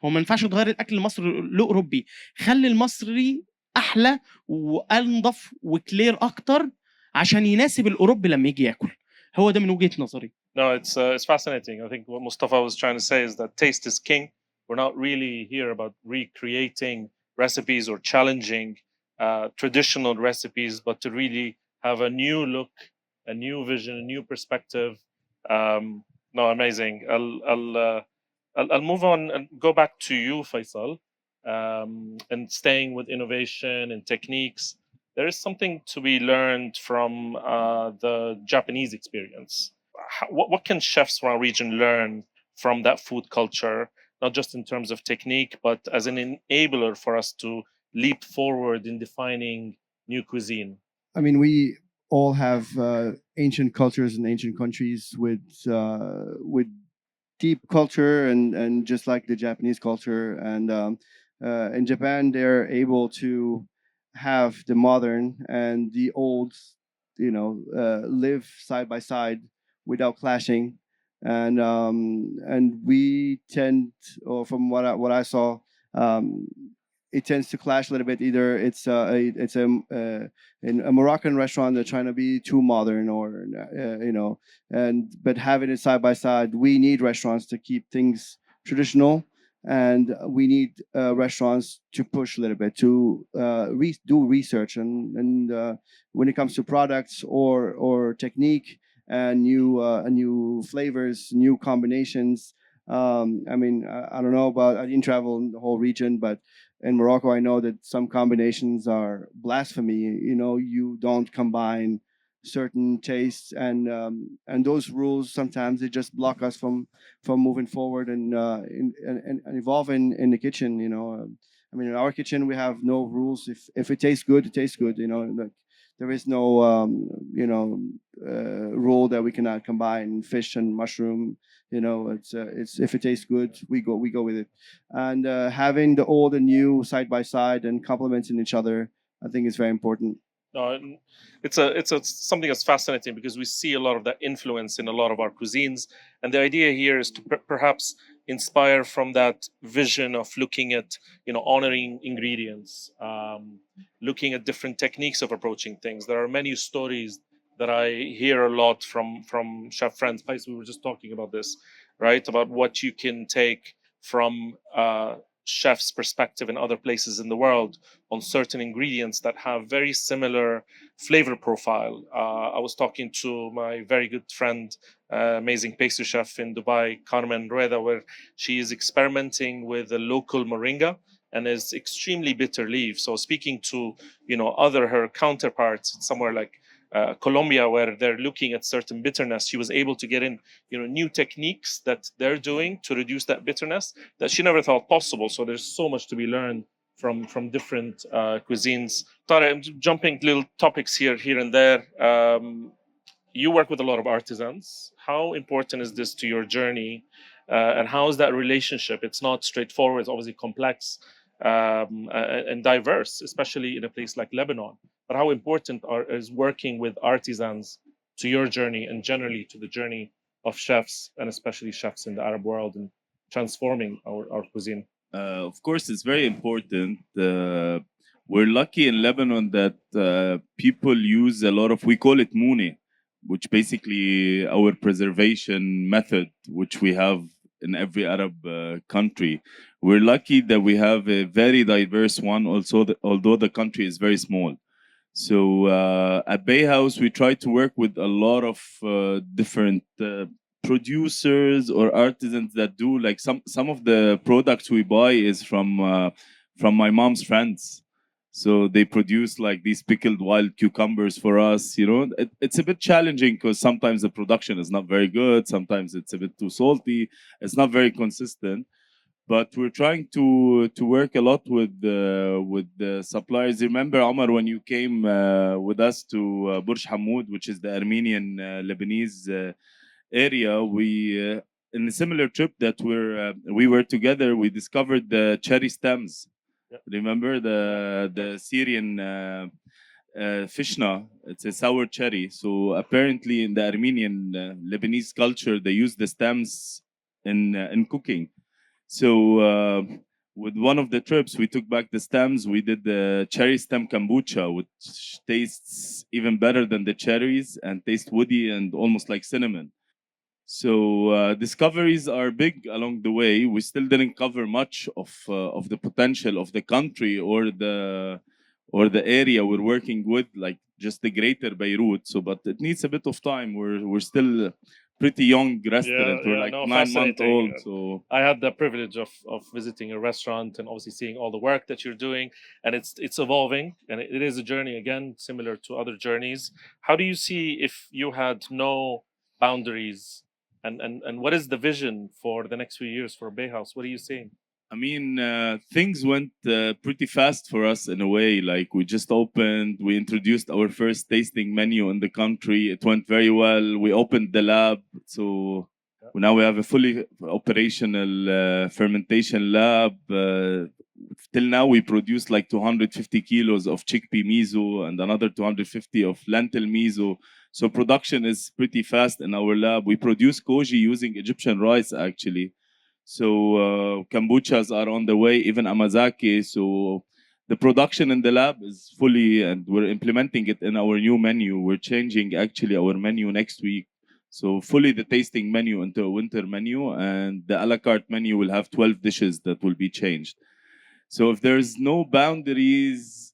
هو ما ينفعش تغير الاكل المصري لاوروبي، خلي المصري احلى وانضف وكلير اكتر عشان يناسب الاوروبي لما يجي ياكل. هو ده من وجهه نظري. No, it's fascinating. I think what Mustafa was trying to say is that taste is king. We're not really here about recreating recipes or challenging traditional recipes, but to really have a new look, a new vision, a new perspective. No, amazing. I'll move on and go back to you, Faisal, and staying with innovation and techniques. There is something to be learned from the Japanese experience. What can chefs from our region learn from that food culture, not just in terms of technique, but as an enabler for us to leap forward in defining new cuisine? I mean, we all have ancient cultures and ancient countries with deep culture and just like the Japanese culture. And in Japan, they're able to have the modern and the old, live side by side without clashing. And we tend, or from what I saw, um, it tends to clash a little bit. Either it's in a Moroccan restaurant they're trying to be too modern, or but having it side by side, we need restaurants to keep things traditional, and we need restaurants to push a little bit to do research and when it comes to products or technique and new flavors, new combinations. I mean, I don't know about, I didn't travel in the whole region, but in Morocco, I know that some combinations are blasphemy. You don't combine certain tastes, and those rules sometimes they just block us from moving forward and evolving in the kitchen. I mean, in our kitchen we have no rules. If it tastes good, it tastes good. Like, there is no rule that we cannot combine fish and mushroom. It's if it tastes good, we go with it. And having the old and new side by side and complementing each other, I think is very important. No, it's something that's fascinating because we see a lot of that influence in a lot of our cuisines, and the idea here is to perhaps inspire from that vision of looking at honoring ingredients, looking at different techniques of approaching things. There are many stories that I hear a lot from chef friends. Qais, we were just talking about this, right? About what you can take from chefs' perspective in other places in the world on certain ingredients that have very similar flavor profile. I was talking to my very good friend, amazing pastry chef in Dubai, Carmen Rueda, where she is experimenting with a local moringa and is extremely bitter leaf. So speaking to other her counterparts somewhere like Colombia, where they're looking at certain bitterness, she was able to get in new techniques that they're doing to reduce that bitterness that she never thought possible. So there's so much to be learned from different cuisines. Tarek, I'm jumping little topics here and there. You work with a lot of artisans. How important is this to your journey, and how is that relationship? It's not straightforward. It's obviously complex and diverse, especially in a place like Lebanon. But how important is working with artisans to your journey and generally to the journey of chefs, and especially chefs in the Arab world, and transforming our cuisine? Of course, it's very important. We're lucky in Lebanon that people use a lot of, we call it moune, which basically our preservation method, which we have in every Arab country. We're lucky that we have a very diverse one, also although the country is very small. So at Bay House, we try to work with a lot of different producers or artisans that do, like some of the products we buy is from my mom's friends. So they produce like these pickled wild cucumbers for us. It's a bit challenging because sometimes the production is not very good. Sometimes it's a bit too salty. It's not very consistent. But we're trying to work a lot with the suppliers. Remember, Omar, when you came with us to Burj Hamoud, which is the Armenian Lebanese area, we in a similar trip that we were together, we discovered the cherry stems. Yep. Remember the Syrian fishna? It's a sour cherry. So apparently, in the Armenian Lebanese culture, they use the stems in cooking. So with one of the trips, we took back the stems. We did the cherry stem kombucha, which tastes even better than the cherries and tastes woody and almost like cinnamon. So discoveries are big along the way. We still didn't cover much of the potential of the country or the area we're working with, like just the greater Beirut. So, but it needs a bit of time. We're still pretty young restaurant. We're like 9 months old. So I had the privilege of visiting a restaurant and obviously seeing all the work that you're doing, and it's evolving, and it is a journey, again, similar to other journeys. How do you see, if you had no boundaries, and what is the vision for the next few years for Bay House? What are you seeing? I mean, things went pretty fast for us in a way. Like, we just opened, we introduced our first tasting menu in the country. It went very well. We opened the lab. So now we have a fully operational fermentation lab. Till now, we produce like 250 kilos of chickpea miso and another 250 of lentil miso. So production is pretty fast in our lab. We produce koji using Egyptian rice, actually. So kombuchas are on the way, even amazake. So the production in the lab is fully, and we're implementing it in our new menu. We're changing actually our menu next week. So fully the tasting menu into a winter menu, and the a la carte menu will have 12 dishes that will be changed. So if there's no boundaries,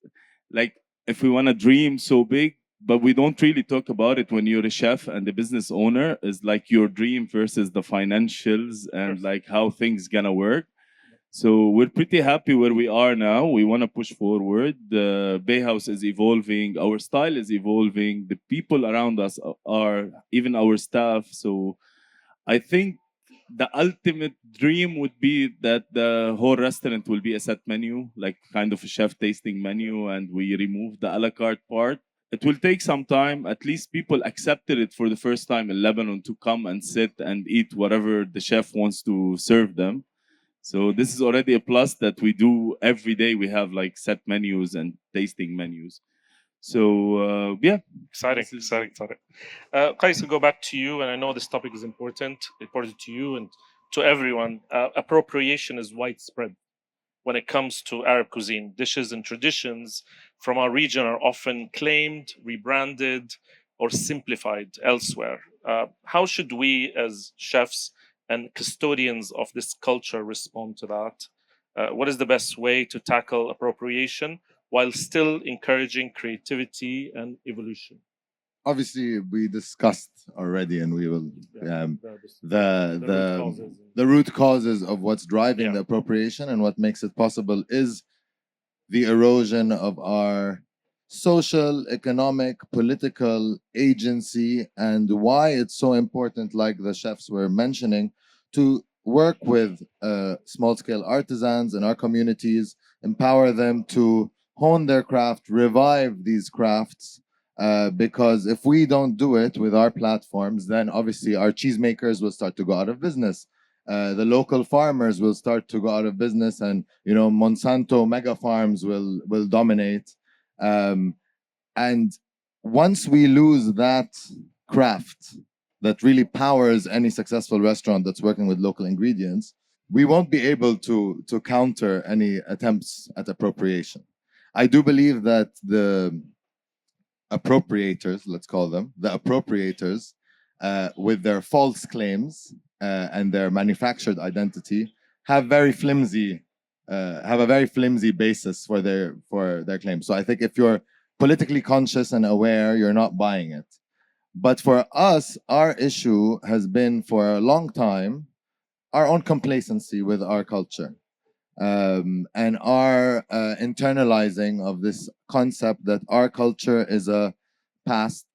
like if we want to dream so big, but we don't really talk about it when you're a chef and the business owner, is like your dream versus the financials and like how things gonna work. So we're pretty happy where we are now. We want to push forward. The Bay House is evolving. Our style is evolving. The people around us are, even our staff. So I think the ultimate dream would be that the whole restaurant will be a set menu, like kind of a chef tasting menu, and we remove the a la carte part. It will take some time. At least people accepted it for the first time in Lebanon to come and sit and eat whatever the chef wants to serve them. So this is already a plus that we do every day. We have like set menus and tasting menus. So yeah, exciting. Qais, to go back to you, and I know this topic is important to you and to everyone. Appropriation is widespread when it comes to Arab cuisine. Dishes and traditions from our region are often claimed, rebranded, or simplified elsewhere. How should we, as chefs and custodians of this culture, respond to that? what is the best way to tackle appropriation while still encouraging creativity and evolution? Obviously, we discussed already, and we will The the root causes. the root causes of what's driving Yeah. the appropriation and what makes it possible is the erosion of our social, economic, political agency, and why it's so important, like the chefs were mentioning, to work with small-scale artisans in our communities, empower them to hone their craft, revive these crafts, because if we don't do it with our platforms, then obviously our cheesemakers will start to go out of business. The local farmers will start to go out of business, and Monsanto mega farms will dominate. And once we lose that craft that really powers any successful restaurant that's working with local ingredients, we won't be able to counter any attempts at appropriation. I do believe that the appropriators, let's call them, the appropriators, with their false claims and their manufactured identity, have a very flimsy basis for their claims. So I think if you're politically conscious and aware, you're not buying it. But for us, our issue has been for a long time our own complacency with our culture, and our internalizing of this concept that our culture is a past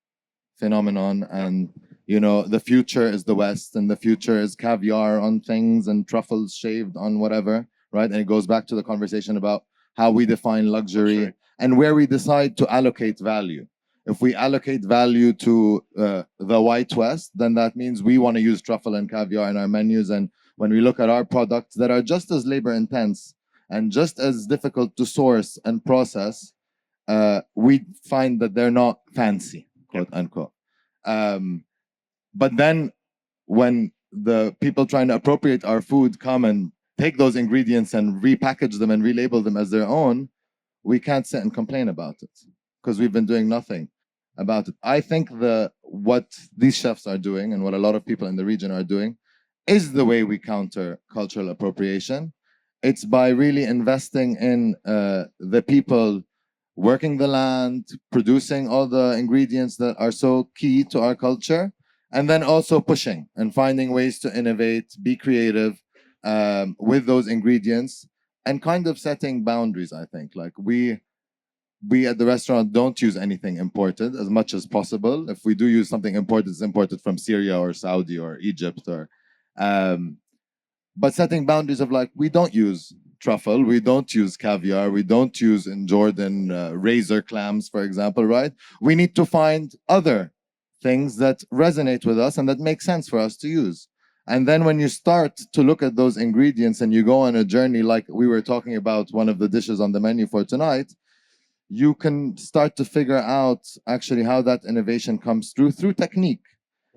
phenomenon, and the future is the West, and the future is caviar on things and truffles shaved on whatever, right? And it goes back to the conversation about how we define luxury and where we decide to allocate value. If we allocate value to the White West, then that means we want to use truffle and caviar in our menus. And when we look at our products that are just as labor intense and just as difficult to source and process, we find that they're not fancy, quote unquote. But then when the people trying to appropriate our food come and take those ingredients and repackage them and relabel them as their own, we can't sit and complain about it because we've been doing nothing about it. I think what these chefs are doing and what a lot of people in the region are doing is the way we counter cultural appropriation. It's by really investing in the people working the land, producing all the ingredients that are so key to our culture, and then also pushing and finding ways to innovate, be creative with those ingredients, and kind of setting boundaries. I think like we at the restaurant don't use anything imported as much as possible. If we do use something imported, it's imported from Syria or Saudi or Egypt, or but setting boundaries of like, we don't use truffle, we don't use caviar, we don't use in Jordan razor clams, for example, right? We need to find other things that resonate with us and that make sense for us to use. And then when you start to look at those ingredients and you go on a journey, like we were talking about one of the dishes on the menu for tonight, you can start to figure out actually how that innovation comes through technique.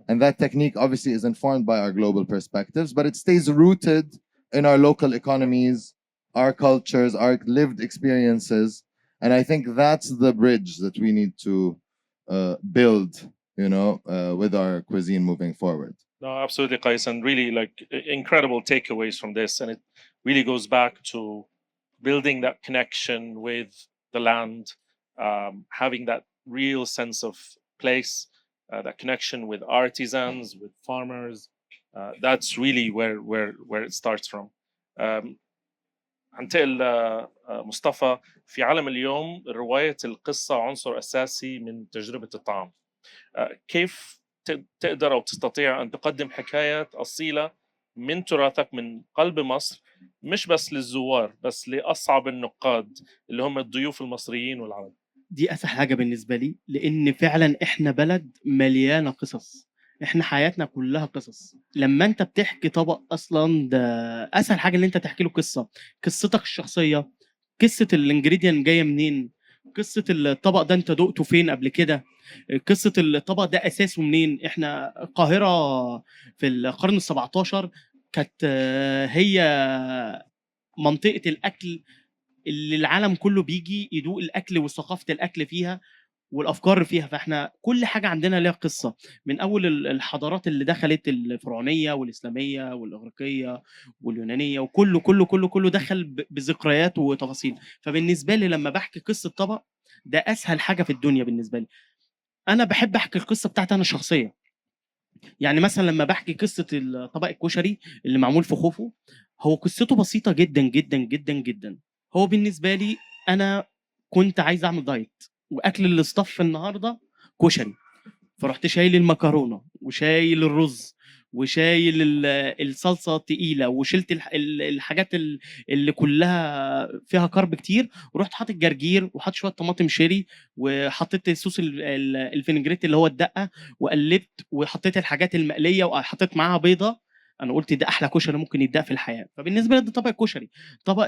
And that technique obviously is informed by our global perspectives, but it stays rooted in our local economies, our cultures, our lived experiences. And I think that's the bridge that we need to build, with our cuisine moving forward. No, absolutely, Qais, and really like incredible takeaways from this. And it really goes back to building that connection with the land, having that real sense of place, that connection with artisans, with farmers. That's really where it starts from. هنتقل مصطفى. في عالم اليوم رواية القصة عنصر أساسي من تجربة الطعام. كيف تقدر أو تستطيع أن تقدم حكاية أصيلة من تراثك من قلب مصر، مش بس للزوار بس لأصعب النقاد اللي هم الضيوف المصريين والعرب؟ دي أسهل حاجة بالنسبة لي، لأن فعلا إحنا بلد مليانة قصص، إحنا حياتنا كلها قصص. لما أنت بتحكي طبق أصلا ده أسهل حاجة إن أنت تحكي له قصتك الشخصية، قصة الانجريدينت جاية منين، قصة الطبق ده أنت دقته فين قبل كده، قصة الطبق ده أساسه منين. إحنا القاهرة في القرن ال17 كانت هي منطقة الأكل اللي العالم كله بيجي يدوق الأكل وثقافة الأكل فيها، والافكار فيها. فاحنا كل حاجه عندنا ليها قصه، من اول الحضارات اللي دخلت الفرعونيه والاسلاميه والاغريقيه واليونانيه، وكله كله كله كله دخل بذكريات وتفاصيل. فبالنسبه لي لما بحكي قصه طبق، ده اسهل حاجه في الدنيا بالنسبه لي. انا بحب احكي القصه بتاعتي انا الشخصيه. يعني مثلا لما بحكي قصه الطبق الكشري اللي معمول في خوفو، هو قصته بسيطه جدا جدا جدا جدا. هو بالنسبه لي انا كنت عايز اعمل دايت، واكل الاستاف النهارده كشري، فرحت شايل المكرونه وشايل الرز وشايل الصلصه تقيله، وشلت الحاجات اللي كلها فيها كارب كتير، ورحت حاطط جرجير وحاطط شويه طماطم شيري، وحطيت صوص الفينجريت اللي هو الدقه، وقلبت وحطيت الحاجات المقليه وحطيت معاها بيضه. انا قلت ده احلى كشري ممكن يتدق في الحياه. فبالنسبه لي ده طبق الكشري. طبق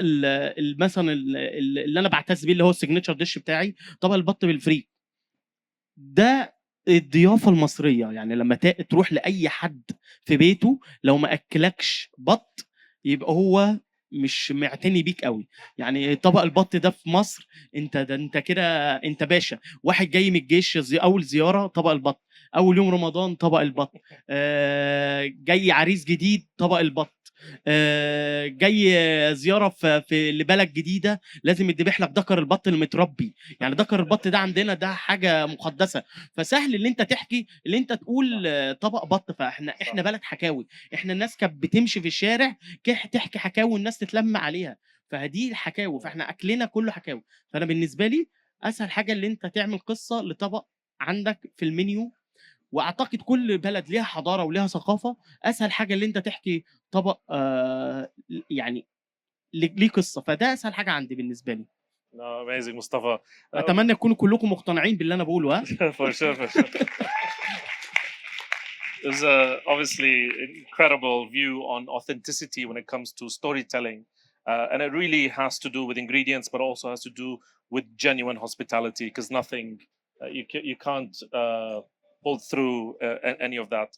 مثلا اللي انا بعتز بيه اللي هو السيجنتشر ديش بتاعي، طبق البط بالفريك. ده الضيافه المصريه. يعني لما تروح لاي حد في بيته لو ما اكلكش بط، يبقى هو مش معتني بيك قوي. يعني طبق البط ده في مصر، انت كده انت باشا. واحد جاي من الجيش اول زياره طبق البط، اول يوم رمضان طبق البط، جاي عريس جديد طبق البط، جاي زياره في لبلد جديده لازم يدبح لك دكر البط المتربي. يعني دكر البط ده عندنا ده حاجه مقدسه. فسهل اللي انت تحكي اللي انت تقول طبق بط. فاحنا بلد حكاوي. احنا الناس كانت بتمشي في الشارع تحكي حكاوي والناس تتلم عليها. فدي الحكاوي. فاحنا اكلنا كله حكاوي. فانا بالنسبه لي اسهل حاجه اللي انت تعمل قصه لطبق عندك في المنيو. واعتقد كل بلد ليها حضاره وليها ثقافه. اسهل حاجه اللي انت تحكي طبق يعني ليه قصه. فده اسهل حاجه عندي بالنسبه لي. No, amazing, Mustafa. اتمنى تكونوا كلكم مقتنعين باللي انا بقوله. ها For sure, for sure. There's obviously incredible view on authenticity when it comes to storytelling, and it really has to do with ingredients, but also has to do with genuine hospitality. Because nothing you can't pull through any of that.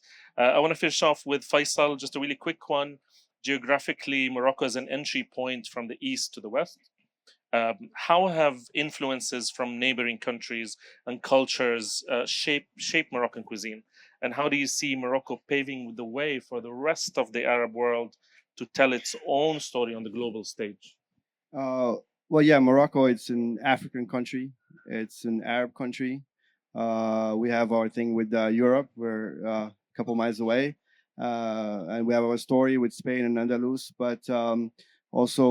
I want to finish off with Faisal, just a really quick one. Geographically, Morocco is an entry point from the east to the west. How have influences from neighboring countries and cultures shaped Moroccan cuisine? And how do you see Morocco paving the way for the rest of the Arab world to tell its own story on the global stage? Well, yeah, Morocco, it's an African country. It's an Arab country. We have our thing with Europe. We're a couple miles away. And we have our story with Spain and Andalus. But also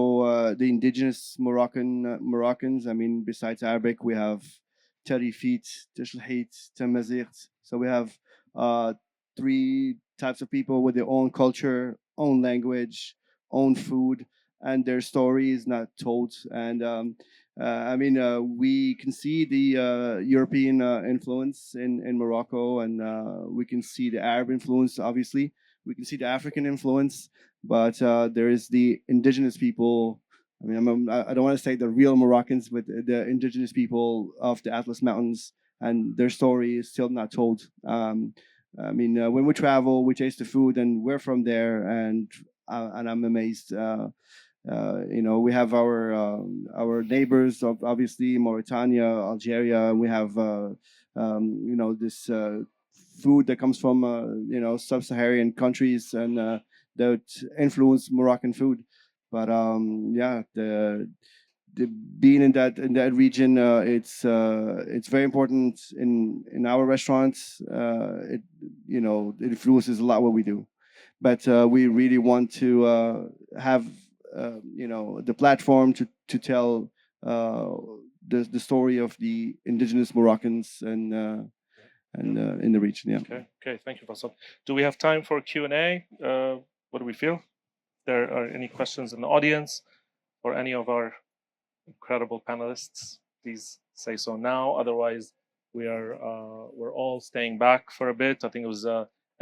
the indigenous Moroccans. I mean, besides Arabic, we have Tarifit, Tishlhit, Tamazight. So we have three types of people with their own culture, own language, own food, and their story is not told. And we can see the European influence in Morocco, and we can see the Arab influence, obviously. We can see the African influence, but there is the indigenous people. I mean, I don't want to say the real Moroccans, but the indigenous people of the Atlas Mountains, and their story is still not told. When we travel, we taste the food, and we're from there, and I'm amazed. We have our neighbors of obviously Mauritania, Algeria. We have this food that comes from sub-Saharan countries and that influence Moroccan food. But the being in that region, it's very important in our restaurants. It influences a lot what we do. But we really want to have the platform to tell the story of the indigenous Moroccans and in the region. Yeah. Okay. Thank you, Faisal. Do we have time for Q&A? What do we feel? There are any questions in the audience or any of our incredible panelists? Please say so now. Otherwise, we're all staying back for a bit. I think it was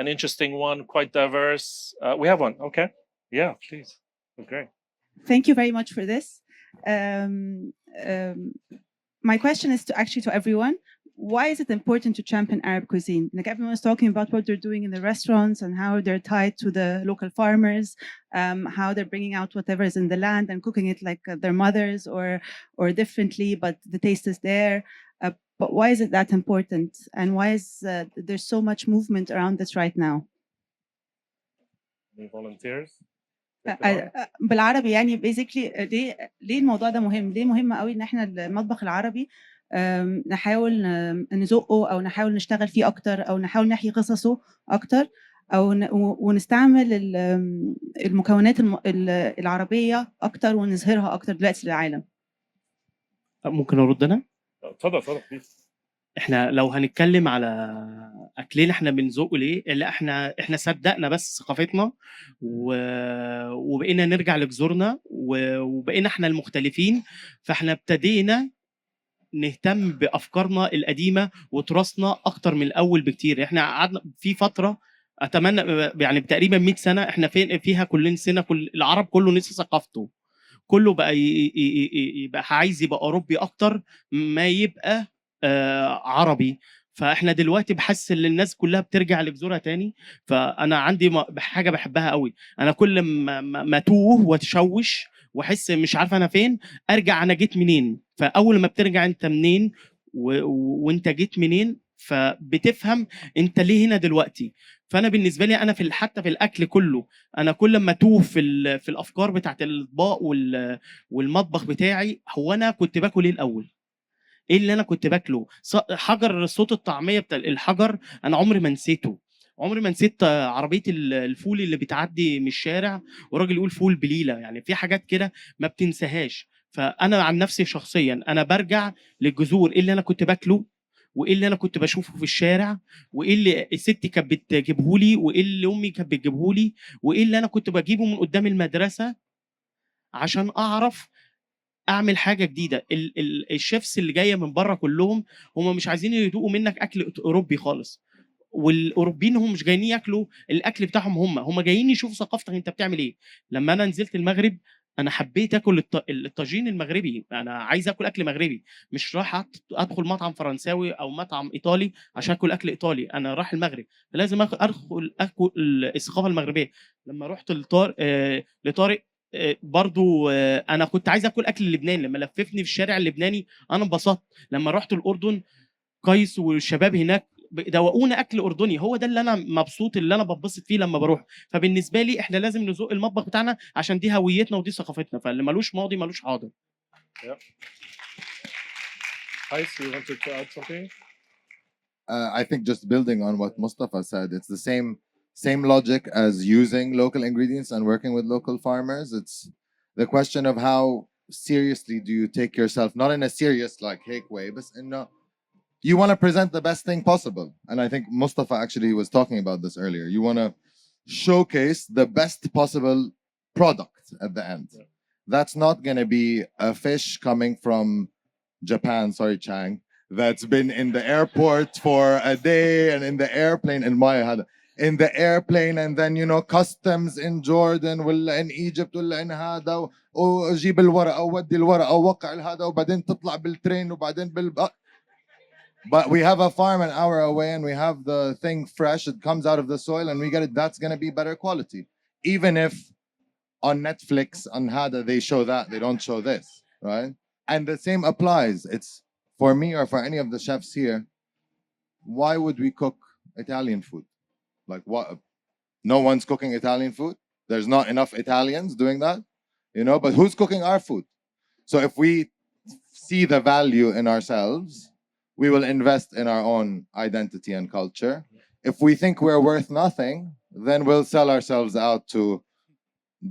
an interesting one, quite diverse. We have one. Okay. Yeah, please. Okay. Thank you very much for this. My question is to everyone. Why is it important to champion Arab cuisine? Like everyone is talking about what they're doing in the restaurants and how they're tied to the local farmers, how they're bringing out whatever is in the land and cooking it like their mothers or differently, but the taste is there. but why is it that important? And why is there's so much movement around this right now? Any volunteers? بالعربي يعني basically ليه الموضوع ده مهم؟ ليه مهم قوي ان احنا المطبخ العربي نحاول نزقه او نحاول نشتغل فيه اكتر او نحاول نحيي قصصه اكتر او ونستعمل المكونات العربيه اكتر ونظهرها اكتر دلوقتي للعالم. ممكن ارد انا؟ اتفضل بليز. احنا لو هنتكلم على اكلنا احنا بنذوقه ليه؟ لا احنا صدقنا بس ثقافتنا وبقينا نرجع لجذورنا وبقينا احنا المختلفين، فاحنا ابتدينا نهتم بافكارنا القديمه وتراثنا اكتر من الاول بكتير. احنا قعدنا في فتره اتمنى يعني تقريبا 100 سنه احنا فيها كلنا سنه، كل العرب كله نسي ثقافته، كله بقى يبقى عايز يبقى اوروبي اكتر ما يبقى عربي. فاحنا دلوقتي بحس ان الناس كلها بترجع لجذورها تاني. فانا عندي حاجه بحبها قوي، انا كل ما اتوه واتشوش واحس مش عارف انا فين، ارجع انا جيت منين. فاول ما بترجع انت منين وانت جيت منين فبتفهم انت ليه هنا دلوقتي. فانا بالنسبه لي انا حتى في الاكل كله، انا كل ما اتوه في الافكار بتاعت الاطباق والمطبخ بتاعي، هو انا كنت باكل ايه الاول؟ ايه اللي انا كنت باكله؟ حجر صوت الطعميه بتاع الحجر انا عمري ما نسيته. عمري ما نسيت عربيه الفول اللي بتعدي من الشارع وراجل يقول فول بليله. يعني في حاجات كده ما بتنساهاش. فانا عن نفسي شخصيا انا برجع للجذور، ايه اللي انا كنت باكله وايه اللي انا كنت بشوفه في الشارع وايه اللي ستي كانت بتجيبه لي وايه اللي امي كانت بتجيبه لي وايه اللي انا كنت بجيبه من قدام المدرسه عشان اعرف اعمل حاجه جديده. الشيفs اللي جايه من بره كلهم هم مش عايزين يدوقوا منك اكل اوروبي خالص، والاوروبيين هم مش جايين ياكلوا الاكل بتاعهم، هم جايين يشوفوا ثقافتك انت بتعمل ايه. لما انا نزلت المغرب انا حبيت اكل الطاجين المغربي، انا عايز اكل اكل مغربي، مش رايح ادخل مطعم فرنساوي او مطعم ايطالي عشان اكل اكل ايطالي. انا رايح المغرب فلازم ادخل اكل الثقافه المغربيه. لما رحت لطارق برضو انا كنت عايز اكل اكل لبناني، لما لففني في الشارع اللبناني انا انبسطت. لما رحت الاردن قيس والشباب هناك دوقونا اكل اردني، هو ده اللي انا مبسوط، اللي انا بتبسط فيه لما بروح. فبالنسبه لي احنا لازم نذوق المطبخ بتاعنا عشان دي هويتنا ودي ثقافتنا، فاللي ملوش ماضي ملوش حاضر. Qais, you wanted to add something? I think just building on what Mustafa said, it's the same logic as using local ingredients and working with local farmers. It's the question of how seriously do you take yourself, not in a serious like hake way, but in a, you want to present the best thing possible. And I think Mustafa actually was talking about this earlier. You want to showcase the best possible product at the end. Yeah. That's not going to be a fish coming from Japan, sorry Chang, that's been in the airport for a day and in the airplane in the airplane and then you know customs in Jordan ولا in Egypt ولا in هذا وجيب الورقة وودي الورقة ووقع هذا وبعدين تطلع بالترين وبعدين But we have a farm an hour away and we have the thing fresh, it comes out of the soil and we get it, that's going to be better quality. Even if on Netflix, on Hada, they show that, they don't show this, right? And the same applies. It's for me or for any of the chefs here, why would we cook Italian food? Like what? No one's cooking Italian food. There's not enough Italians doing that, you know, but who's cooking our food? So if we see the value in ourselves, we will invest in our own identity and culture. If we think we're worth nothing, then we'll sell ourselves out to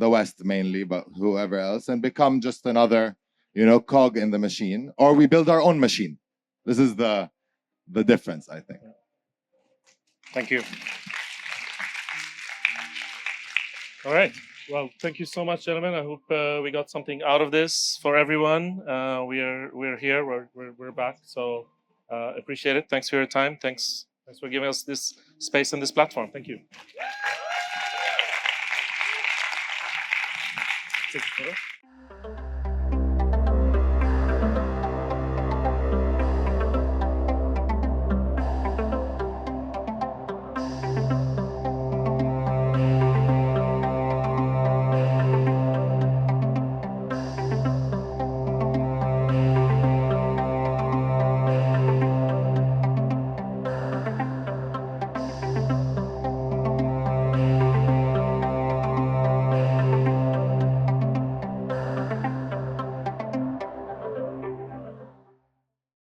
the West mainly, but whoever else, and become just another, you know, cog in the machine, or we build our own machine. This is the difference, I think. Thank you. All right. Well, thank you so much, gentlemen. I hope we got something out of this for everyone. We're here. We're back. So appreciate it. Thanks for your time. Thanks for giving us this space and this platform. Thank you. Take a photo.